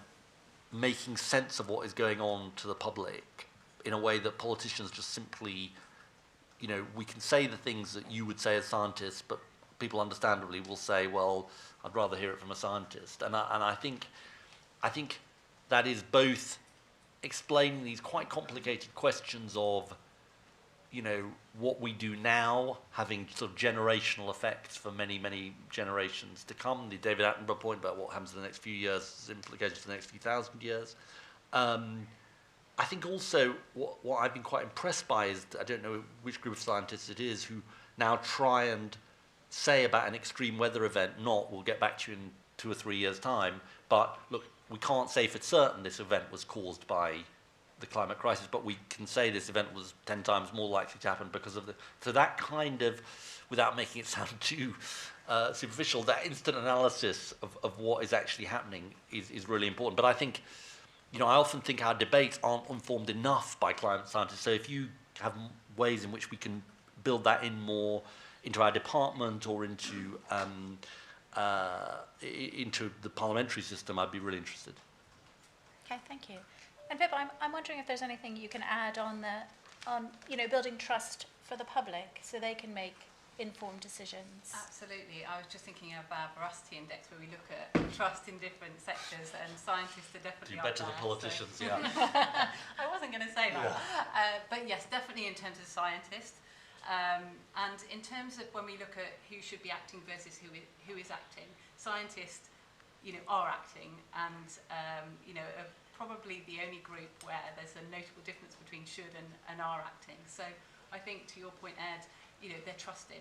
making sense of what is going on to the public in a way that politicians just simply, you know, we can say the things that you would say as scientists, but people understandably will say, well, I'd rather hear it from a scientist. And I think that is both explaining these quite complicated questions of, you know, what we do now having sort of generational effects for many, many generations to come. The David Attenborough point about what happens in the next few years, implications for the next few thousand years. I think also what I've been quite impressed by is, I don't know which group of scientists it is, who now try and say about an extreme weather event, not, we'll get back to you in 2 or 3 years' time, but look, we can't say for certain this event was caused by the climate crisis, but we can say this event was 10 times more likely to happen because of the... So that kind of, without making it sound too superficial, that instant analysis of what is actually happening is really important. But I think, you know, I often think our debates aren't informed enough by climate scientists. So if you have ways in which we can build that in more into our department or into the parliamentary system, I'd be really interested. Okay, thank you. And Pip, I'm wondering if there's anything you can add on you know, building trust for the public so they can make informed decisions. Absolutely. I was just thinking of our veracity index where we look at trust in different sectors, and scientists are definitely Do better than politicians, so. yeah. I wasn't going to say that. Yeah. But yes, definitely in terms of scientists. And in terms of when we look at who should be acting versus who is acting, scientists, you know, are acting, and you know, are probably the only group where there's a notable difference between should and are acting. So I think, to your point, Ed, you know, they're trusted.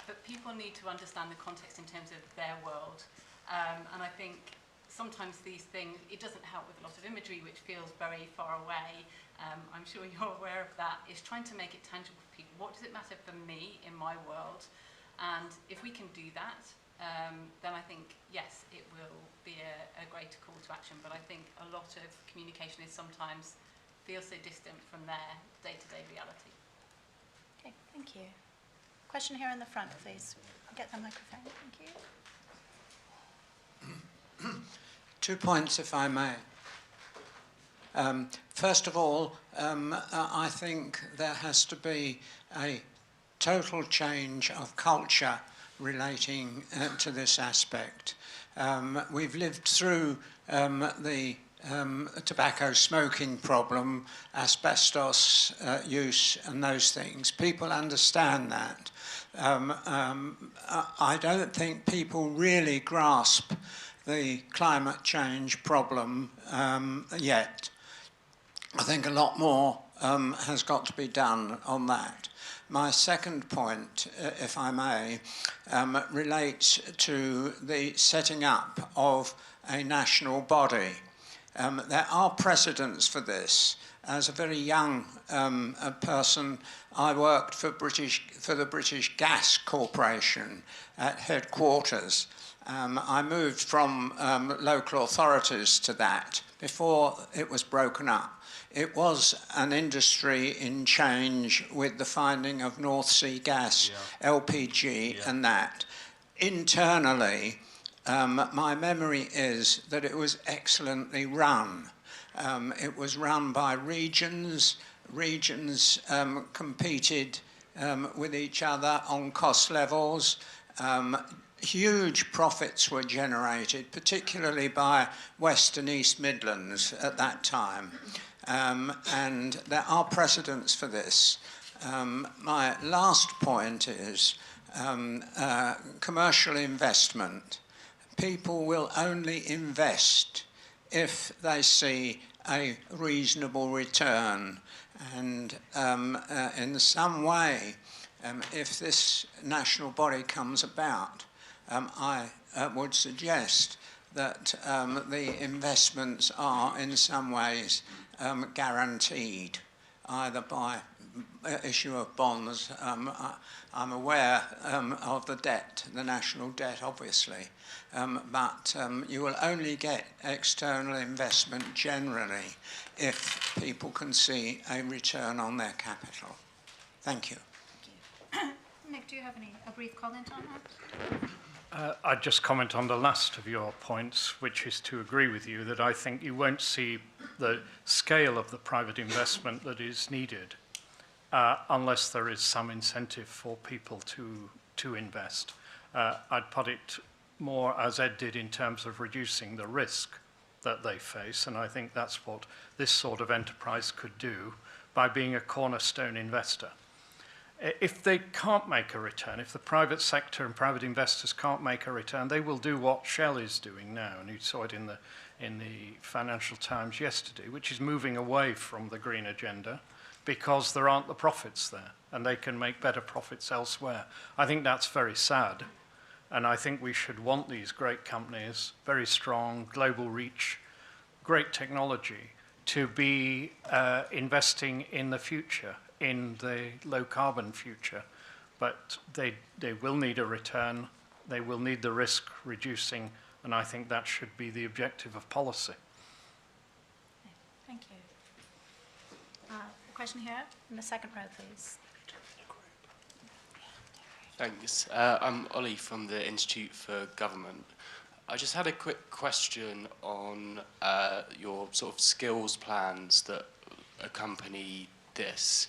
But people need to understand the context in terms of their world. And I think sometimes these things, it doesn't help with a lot of imagery, which feels very far away. I'm sure you're aware of that. It's trying to make it tangible for people. What does it matter for me in my world? And if we can do that, then I think, yes, it will be a greater call to action. But I think a lot of communication is sometimes feels so distant from their day-to-day reality. Okay, thank you. Question here in the front, please. I'll get the microphone. Thank you. 2 points, if I may. First of all, I think there has to be a total change of culture relating to this aspect. We've lived through the tobacco smoking problem, asbestos use and those things. People understand that. I don't think people really grasp the climate change problem yet. I think a lot more has got to be done on that. My second point, if I may, relates to the setting up of a national body. There are precedents for this. As a very young person, I worked for the British Gas Corporation at headquarters. I moved from local authorities to that before it was broken up. It was an industry in change with the finding of North Sea gas, LPG, and that. Internally, my memory is that it was excellently run. It was run by regions. Regions competed with each other on cost levels. Huge profits were generated, particularly by West and East Midlands at that time. And there are precedents for this. My last point is commercial investment. People will only invest if they see a reasonable return. And in some way, if this national body comes about, I would suggest that the investments are in some ways guaranteed, either by issue of bonds. I'm aware of the debt, the national debt, obviously, but you will only get external investment generally if people can see a return on their capital. Thank you. Thank you. Nick, do you have a brief comment on that? I'd just comment on the last of your points, which is to agree with you that I think you won't see the scale of the private investment that is needed unless there is some incentive for people to invest. I'd put it more as Ed did in terms of reducing the risk that they face, and I think that's what this sort of enterprise could do by being a cornerstone investor. If they can't make a return, if the private sector and private investors can't make a return, they will do what Shell is doing now, and you saw it in the Financial Times yesterday, which is moving away from the green agenda because there aren't the profits there, and they can make better profits elsewhere. I think that's very sad, and I think we should want these great companies, very strong, global reach, great technology, to be investing in the future, in the low-carbon future, but they will need a return, they will need the risk reducing, and I think that should be the objective of policy. Thank you. A question here in the second row, please. Thanks. I'm Ollie from the Institute for Government. I just had a quick question on your sort of skills plans that accompany this.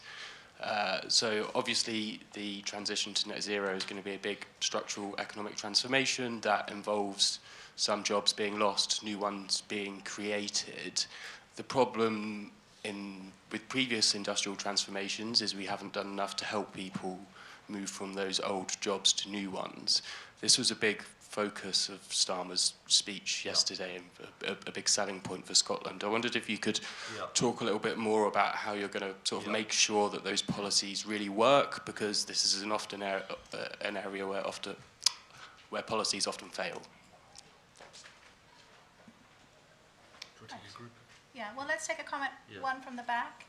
So obviously the transition to net zero is going to be a big structural economic transformation that involves some jobs being lost, new ones being created. The problem with previous industrial transformations is we haven't done enough to help people move from those old jobs to new ones. This was a big focus of Starmer's speech yesterday and a big selling point for Scotland. I wondered if you could talk a little bit more about how you're going to sort of make sure that those policies really work, because this is an area where policies often fail. Yeah, well, let's take a comment, one from the back.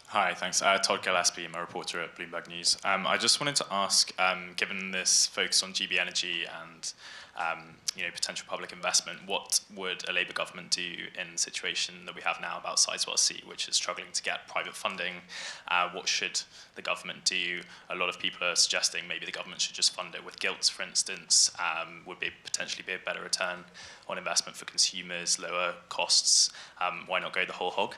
Hi, thanks. Todd Gillespie, I'm a reporter at Bloomberg News. I just wanted to ask, given this focus on GB Energy and potential public investment, what would a Labour government do in the situation that we have now about Sizewell C, which is struggling to get private funding? What should the government do? A lot of people are suggesting maybe the government should just fund it with gilts, for instance. Would potentially be a better return on investment for consumers, lower costs. Why not go the whole hog?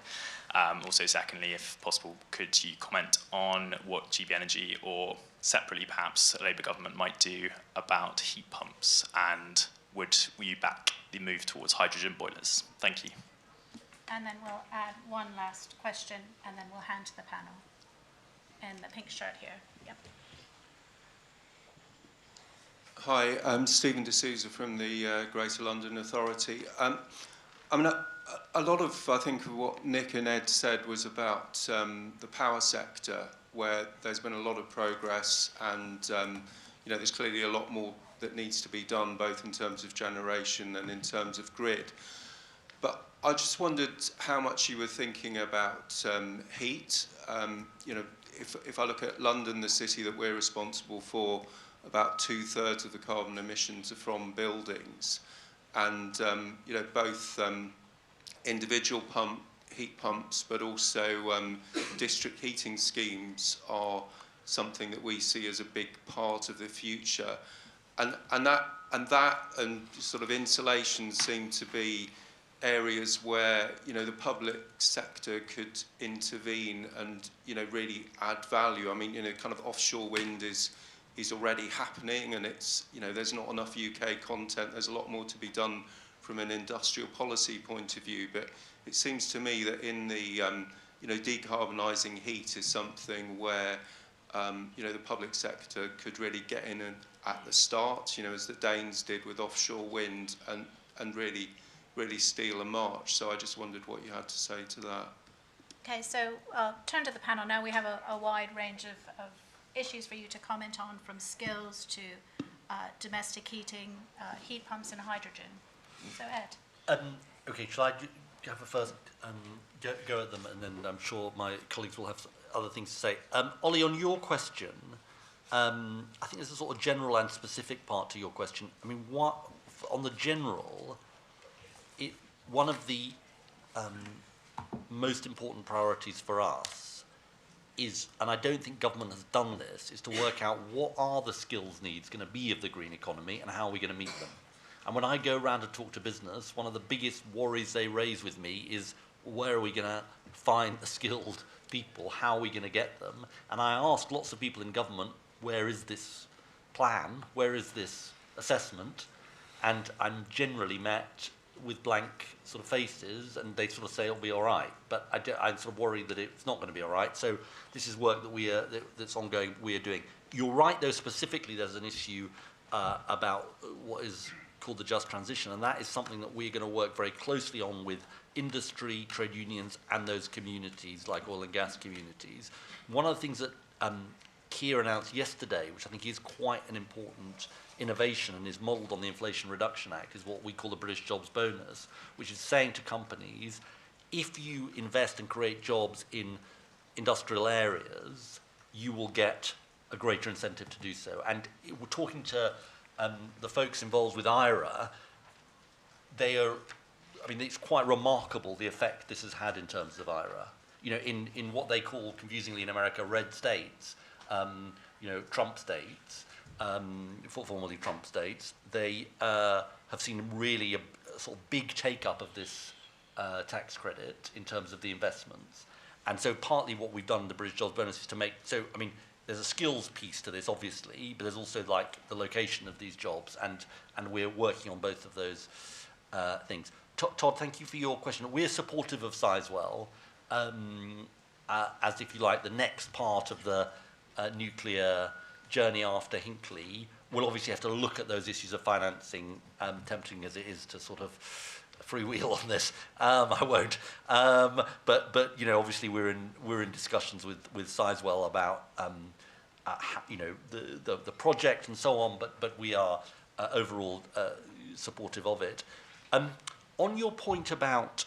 Also, secondly, if possible, could you comment on what GB Energy, or separately perhaps a Labour government, might do about heat pumps, and would you back the move towards hydrogen boilers? Thank you. And then we'll add one last question, and then we'll hand to the panel. And the pink shirt here. Yep. Hi, I'm Stephen D'Souza from the Greater London Authority. I mean, a lot of, I think, of what Nick and Ed said was about the power sector, where there's been a lot of progress, and there's clearly a lot more that needs to be done, both in terms of generation and in terms of grid. But I just wondered how much you were thinking about heat. If I look at London, the city that we're responsible for, about 2/3 of the carbon emissions are from buildings. And both individual heat pumps, but also district heating schemes are something that we see as a big part of the future, and sort of insulation seem to be areas where the public sector could intervene and really add value. I mean, kind of offshore wind is already happening, and it's there's not enough UK content. There's a lot more to be done from an industrial policy point of view, but it seems to me that in the decarbonising heat is something where the public sector could really get in at the start, as the Danes did with offshore wind, and really steal a march. So I just wondered what you had to say to that. Okay, so I'll turn to the panel now. We have a wide range of issues for you to comment on, from skills to domestic heating, heat pumps and hydrogen. So Ed. Okay, shall I have a first go at them, and then I'm sure my colleagues will have other things to say. Ollie, on your question, I think there's a sort of general and specific part to your question. I mean, on the general, one of the most important priorities for us is, and I don't think government has done this, is to work out what are the skills needs going to be of the green economy and how are we going to meet them. And when I go around and talk to business, one of the biggest worries they raise with me is, where are we going to find the skilled people? How are we going to get them? And I ask lots of people in government, where is this plan? Where is this assessment? And I'm generally met with blank sort of faces, and they sort of say it'll be all right. But I'm sort of worried that it's not going to be all right. So this is work that that's ongoing, we are doing. You're right, though, specifically there's an issue about what is called the just transition, and that is something that we're going to work very closely on with industry, trade unions, and those communities, like oil and gas communities. One of the things that Keir announced yesterday, which I think is quite an important innovation and is modelled on the Inflation Reduction Act, is what we call the British Jobs Bonus, which is saying to companies, if you invest and create jobs in industrial areas, you will get a greater incentive to do so. And we're talking to the folks involved with IRA. It's quite remarkable the effect this has had in terms of IRA. In what they call, confusingly in America, red states, Trump states, formerly Trump states, they have seen really a sort of big take-up of this tax credit in terms of the investments. And so partly what we've done in the British Jobs Bonus is to make, there's a skills piece to this, obviously, but there's also like the location of these jobs, and we're working on both of those things. Todd, thank you for your question. We're supportive of Sizewell as, if you like, the next part of the nuclear journey after Hinkley. We'll obviously have to look at those issues of financing, tempting as it is to sort of freewheel on this. I won't. But obviously we're in discussions with Sizewell about the project and so on. But we are overall supportive of it. On your point about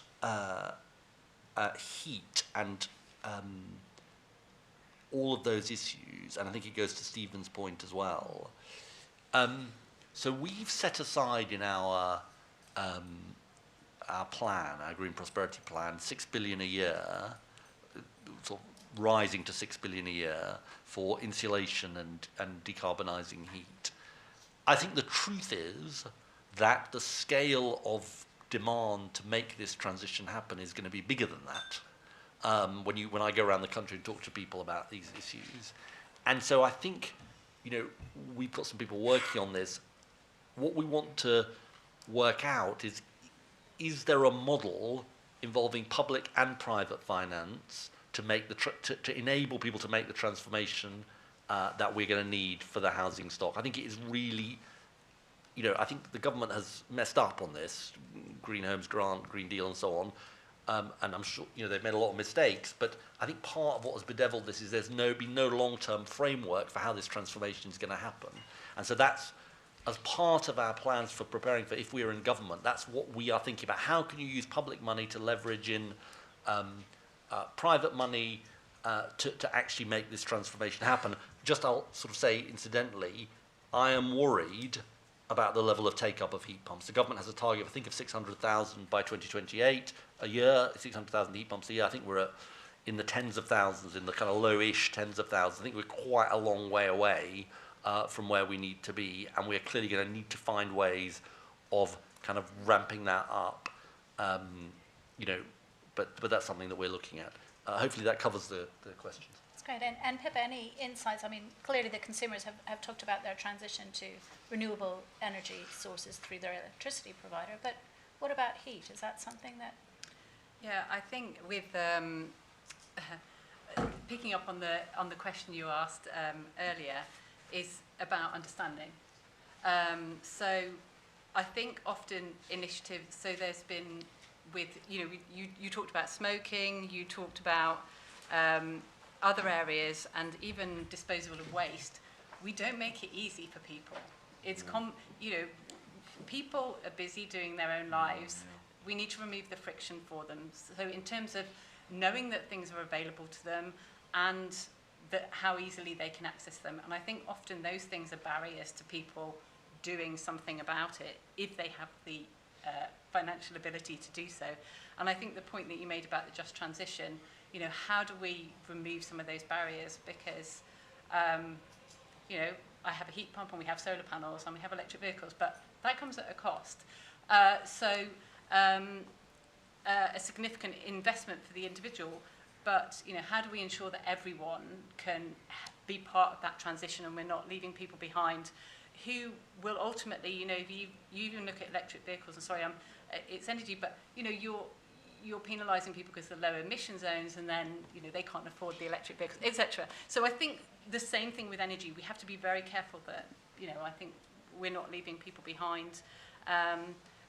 heat and all of those issues, and I think it goes to Stephen's point as well. So we've set aside in our plan, our Green Prosperity Plan, $6 billion a year, sort of rising to $6 billion a year for insulation and decarbonising heat. I think the truth is that the scale of demand to make this transition happen is going to be bigger than that. When I go around the country and talk to people about these issues. And so I think, we've got some people working on this. What we want to work out is there a model involving public and private finance to make to enable people to make the transformation that we're going to need for the housing stock? I think it is really you know, I think the government has messed up on this, Green Homes Grant, Green Deal and so on, and I'm sure, you know, they've made a lot of mistakes, but I think part of what has bedeviled this is there's been no long-term framework for how this transformation is going to happen. And so that's, as part of our plans for preparing for if we are in government, that's what we are thinking about. How can you use public money to leverage in private money to actually make this transformation happen? Just I'll sort of say incidentally, I am worried about the level of take-up of heat pumps. The government has a target, I think, of 600,000 by 2028 a year, 600,000 heat pumps a year. I think we're in the tens of thousands, in the kind of low-ish tens of thousands. I think we're quite a long way away from where we need to be, and we're clearly going to need to find ways of kind of ramping that up, you know, but that's something that we're looking at. Hopefully that covers the questions. That's great. And Pippa, any insights? I mean, clearly the consumers have talked about their transition to renewable energy sources through their electricity provider, but what about heat? Is that something that... Yeah, I think with picking up on the question you asked earlier, is about understanding. So I think often initiatives, so there's been with, you know, you talked about smoking, you talked about other areas, and even disposal of waste. We don't make it easy for people. It's, you know, people are busy doing their own lives. We need to remove the friction for them. So in terms of knowing that things are available to them and that how easily they can access them. And I think often those things are barriers to people doing something about it if they have the financial ability to do so. And I think the point that you made about the just transition, you know, how do we remove some of those barriers? Because, you know, I have a heat pump and we have solar panels and we have electric vehicles, but that comes at a cost. A significant investment for the individual, but, you know, how do we ensure that everyone can be part of that transition and we're not leaving people behind who will ultimately, you know, if you even look at electric vehicles, and sorry, it's energy, but, you know, you're penalising people because of the low emission zones, and then, you know, they can't afford the electric vehicles, etc. So I think the same thing with energy. We have to be very careful that, you know, I think we're not leaving people behind.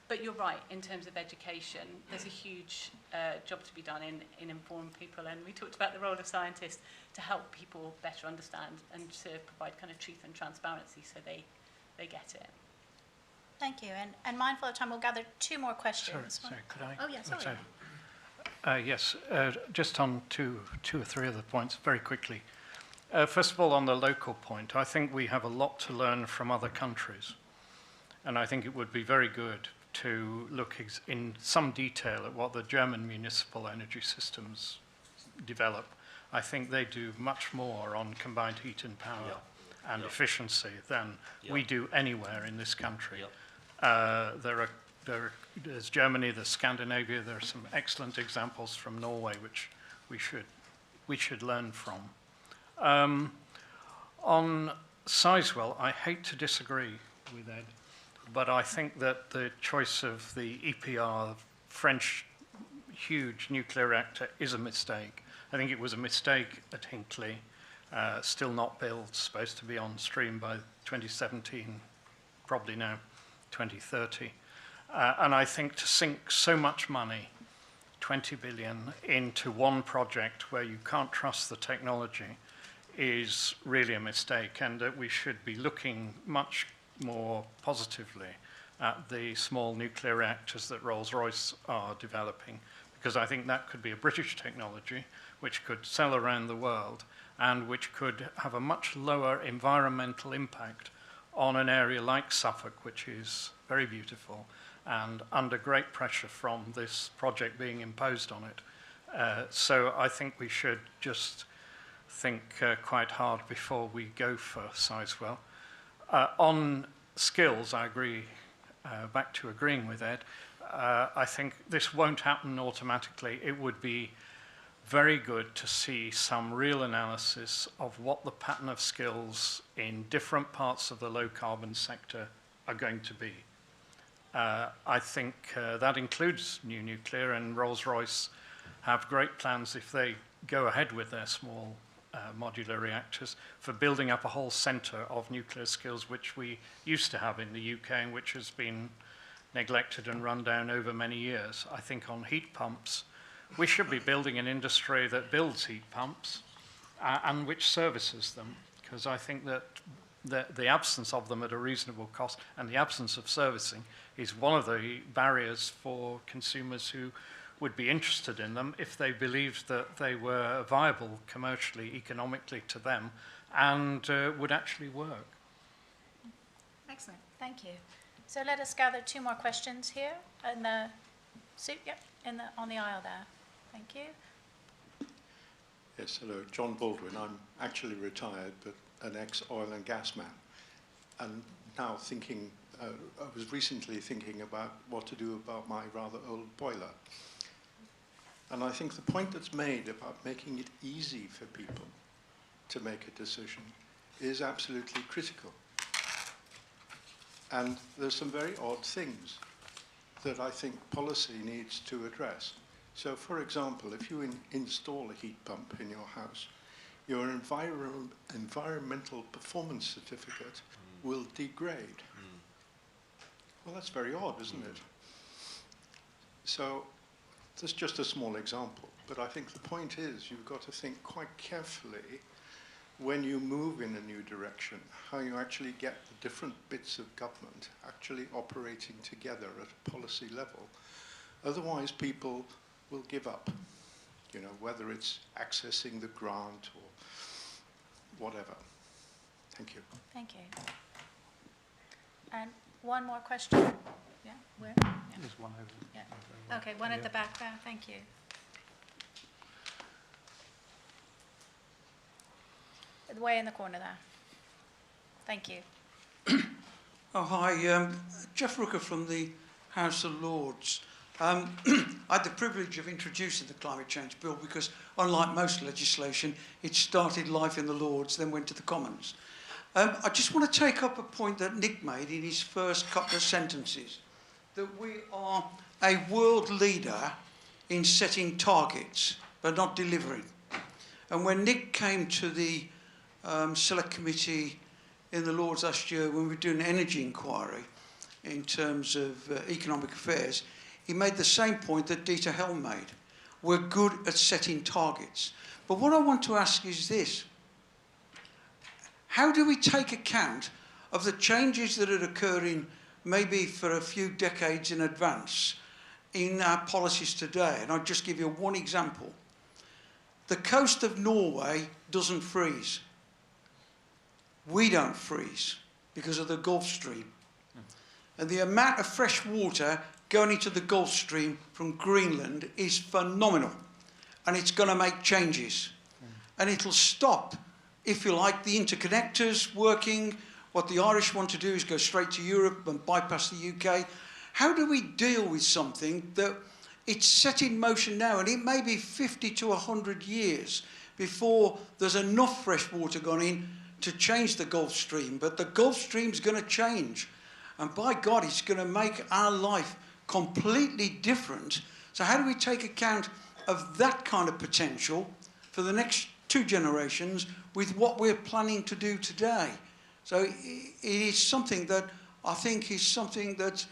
But you're right, in terms of education, there's a huge job to be done in informing people, and we talked about the role of scientists to help people better understand and to provide kind of truth and transparency so they get it. Thank you. And mindful of time, we'll gather two more questions. Sorry, could I? Oh, yeah, sorry. Yes, just on two or three other points very quickly. First of all, on the local point, I think we have a lot to learn from other countries. And I think it would be very good to look in some detail at what the German municipal energy systems develop. I think they do much more on combined heat and power and efficiency than we do anywhere in this country. There's Germany, there's Scandinavia, there are some excellent examples from Norway which we should learn from. On Sizewell, I hate to disagree with Ed, but I think that the choice of the EPR, French huge nuclear reactor, is a mistake. I think it was a mistake at Hinkley, still not built, supposed to be on stream by 2017, probably now 2030. And I think to sink so much money, 20 billion, into one project where you can't trust the technology is really a mistake, and that we should be looking much more positively at the small nuclear reactors that Rolls-Royce are developing, because I think that could be a British technology which could sell around the world and which could have a much lower environmental impact on an area like Suffolk, which is very beautiful and under great pressure from this project being imposed on it. So I think we should just think quite hard before we go for Sizewell. On skills, I agree, back to agreeing with Ed, I think this won't happen automatically. It would be very good to see some real analysis of what the pattern of skills in different parts of the low-carbon sector are going to be. I think that includes new nuclear, and Rolls-Royce have great plans if they go ahead with their small modular reactors, for building up a whole centre of nuclear skills which we used to have in the UK and which has been neglected and run down over many years. I think on heat pumps, we should be building an industry that builds heat pumps and which services them, because I think that the absence of them at a reasonable cost and the absence of servicing is one of the barriers for consumers who would be interested in them if they believed that they were viable commercially, economically to them, and would actually work. Excellent, thank you. So let us gather 2 more questions here in the suit, yep, on the aisle there. Thank you. Yes, hello, John Baldwin. I'm actually retired, but an ex-oil and gas man. And now thinking, I was recently thinking about what to do about my rather old boiler. And I think the point that's made about making it easy for people to make a decision is absolutely critical. And there's some very odd things that I think policy needs to address. So, for example, if you install a heat pump in your house, your environmental performance certificate will degrade. Well, that's very odd, isn't it? So, that's just a small example, but I think the point is you've got to think quite carefully when you move in a new direction, how you actually get the different bits of government actually operating together at a policy level. Otherwise, people will give up, you know, whether it's accessing the grant or whatever. Thank you. Thank you. And one more question. Yeah, where? Yeah. There's one over there. Yeah. Okay, one at the back there. Thank you. Way in the corner there. Thank you. Oh, hi. Jeff Rooker from the House of Lords. I had the privilege of introducing the climate change bill because, unlike most legislation, it started life in the Lords, then went to the Commons. I just want to take up a point that Nick made in his first couple of sentences, that we are a world leader in setting targets, but not delivering. And when Nick came to the Select Committee in the Lords last year when we were doing an energy inquiry in terms of economic affairs, he made the same point that Dieter Helm made. We're good at setting targets. But what I want to ask is this. How do we take account of the changes that are occurring maybe for a few decades in advance in our policies today? And I'll just give you one example. The coast of Norway doesn't freeze. We don't freeze because of the Gulf Stream. And the amount of fresh water going into the Gulf Stream from Greenland is phenomenal. And it's going to make changes. And it'll stop, if you like, the interconnectors working. What the Irish want to do is go straight to Europe and bypass the UK. How do we deal with something that it's set in motion now, and it may be 50 to 100 years before there's enough fresh water gone in to change the Gulf Stream, but the Gulf Stream's going to change. And by God, it's going to make our life completely different. So how do we take account of that kind of potential for the next 2 generations with what we're planning to do today? So it is something that I think is something that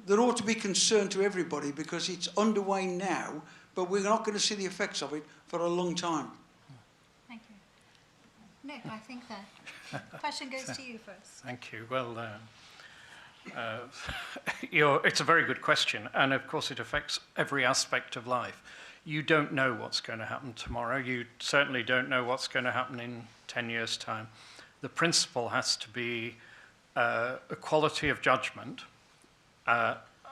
ought to be concerned to everybody, because it's underway now, but we're not going to see the effects of it for a long time. Thank you. Nick, I think the question goes to you first. Thank you. Well, it's a very good question, and of course it affects every aspect of life. You don't know what's going to happen tomorrow. You certainly don't know what's going to happen in 10 years' time. The principle has to be a quality of judgment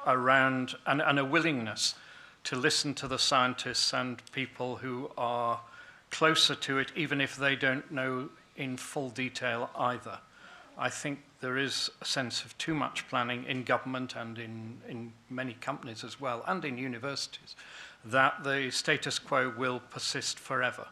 around and a willingness to listen to the scientists and people who are closer to it, even if they don't know in full detail either. I think there is a sense of too much planning in government and in many companies as well, and in universities, that the status quo will persist forever.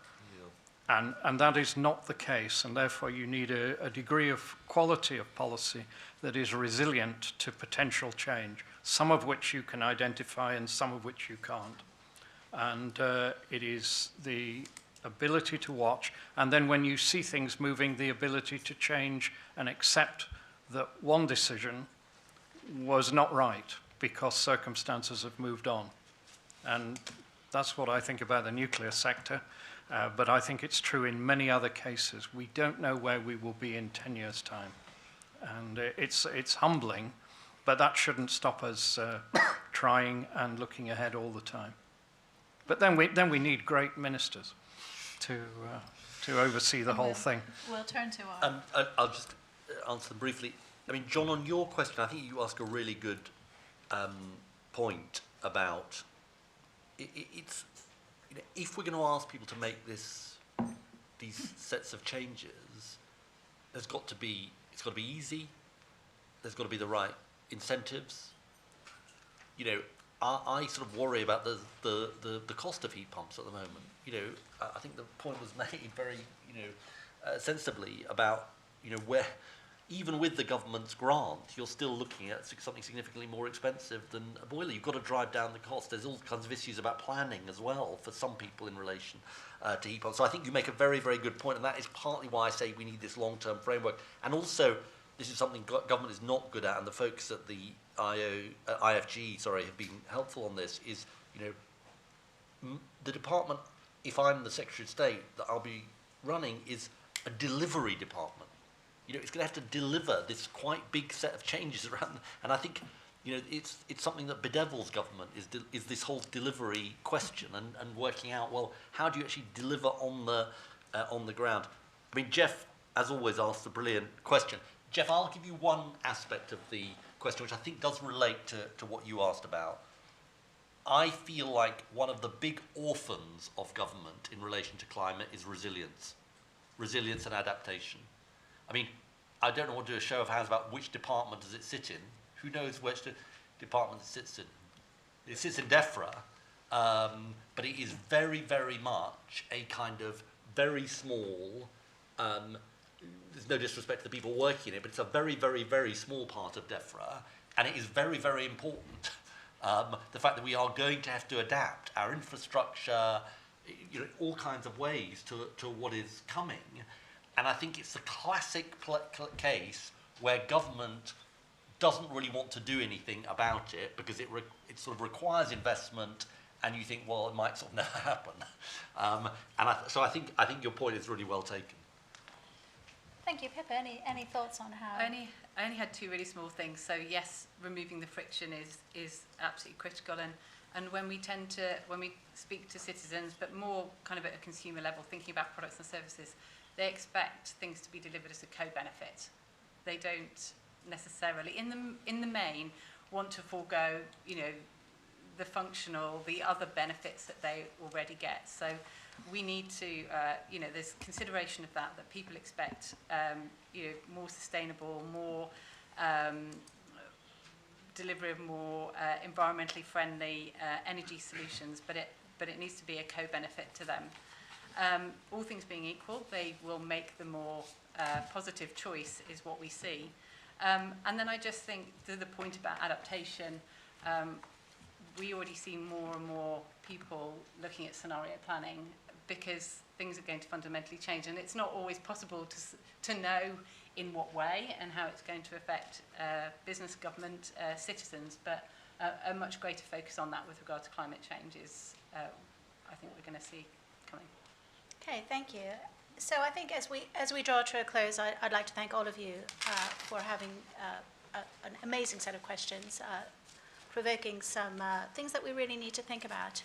Yeah. And that is not the case, and therefore you need a degree of quality of policy that is resilient to potential change, some of which you can identify and some of which you can't. And it is the ability to watch, and then when you see things moving, the ability to change and accept that one decision was not right because circumstances have moved on. And that's what I think about the nuclear sector, but I think it's true in many other cases. We don't know where we will be in 10 years' time. And it's humbling, but that shouldn't stop us trying and looking ahead all the time. But then we need great ministers to oversee the whole thing. We'll turn to our... I'll just answer them briefly. I mean, John, on your question, I think you ask a really good point about it's, you know, if we're going to ask people to make these sets of changes, it's got to be easy. There's got to be the right incentives. You know, I sort of worry about the cost of heat pumps at the moment. You know, I think the point was made very, you know, sensibly about, you know, where even with the government's grant, you're still looking at something significantly more expensive than a boiler. You've got to drive down the cost. There's all kinds of issues about planning as well for some people in relation to heat pumps. So I think you make a very, very good point, and that is partly why I say we need this long-term framework. And also, this is something government is not good at, and the folks at the IFG, have been helpful on this, is, you know, the department, if I'm the Secretary of State, that I'll be running is a delivery department. You know, it's going to have to deliver this quite big set of changes around, and I think, you know, it's something that bedevils government is this whole delivery question and working out, well, how do you actually deliver on the ground? I mean, Jeff, as always, asked a brilliant question. Jeff, I'll give you one aspect of the question which I think does relate to what you asked about. I feel like one of the big orphans of government in relation to climate is resilience and adaptation. I mean, I don't know what to do a show of hands about which department does it sit in. Who knows which department it sits in? It sits in DEFRA, but it is very, very much a kind of very small, there's no disrespect to the people working in it, but it's a very, very, very small part of DEFRA, and it is very, very important. The fact that we are going to have to adapt our infrastructure, you know, all kinds of ways to what is coming. And I think it's the classic case where government doesn't really want to do anything about it because it sort of requires investment, and you think, well, it might sort of never happen. So I think your point is really well taken. Thank you, Pippa. Any thoughts on how? I only had two really small things. So yes, removing the friction is absolutely critical, and when we speak to citizens, but more kind of at a consumer level, thinking about products and services, they expect things to be delivered as a co-benefit. They don't necessarily, in the main, want to forego, you know, the other benefits that they already get. So we need to, you know, there's consideration of that people expect, you know, more sustainable, more delivery of more environmentally friendly energy solutions, but it needs to be a co-benefit to them. All things being equal, they will make the more positive choice, is what we see. And then I just think, to the point about adaptation, we already see more and more people looking at scenario planning because things are going to fundamentally change, and it's not always possible to know in what way and how it's going to affect business, government, citizens, but a much greater focus on that with regard to climate change is, I think, we're going to see coming. Okay, thank you. So I think as we draw to a close, I'd like to thank all of you for having an amazing set of questions, provoking some things that we really need to think about.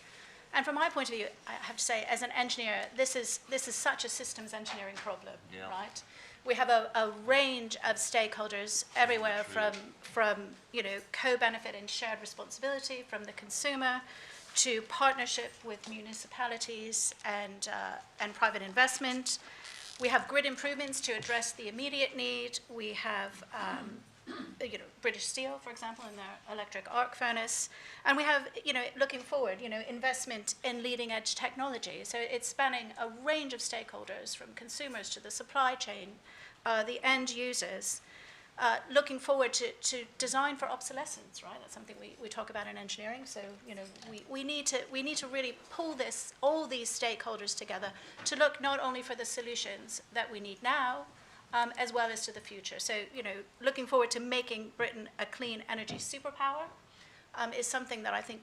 And from my point of view, I have to say, as an engineer, this is such a systems engineering problem, right? We have a range of stakeholders everywhere, from you know, co-benefit and shared responsibility, from the consumer to partnership with municipalities and private investment. We have grid improvements to address the immediate need. We have you know, British Steel, for example, in their electric arc furnace. And we have, you know, looking forward, you know, investment in leading edge technology. So it's spanning a range of stakeholders, from consumers to the supply chain, the end users. looking forward to design for obsolescence, right? That's something we talk about in engineering. So, you know, we need to really pull all these stakeholders together to look not only for the solutions that we need now, as well as to the future. So, you know, looking forward to making Britain a clean energy superpower is something that I think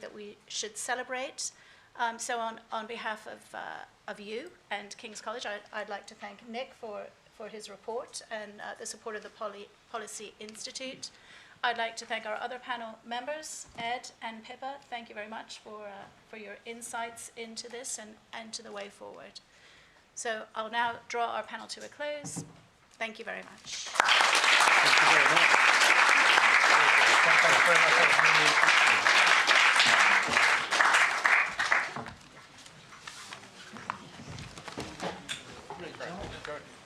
that we should celebrate. So on behalf of you and King's College, I'd like to thank Nick for his report and the support of the Policy Institute. I'd like to thank our other panel members, Ed and Pippa. Thank you very much for your insights into this and to the way forward. So I'll now draw our panel to a close. Thank you very much. Thank you very much. Thank you very much.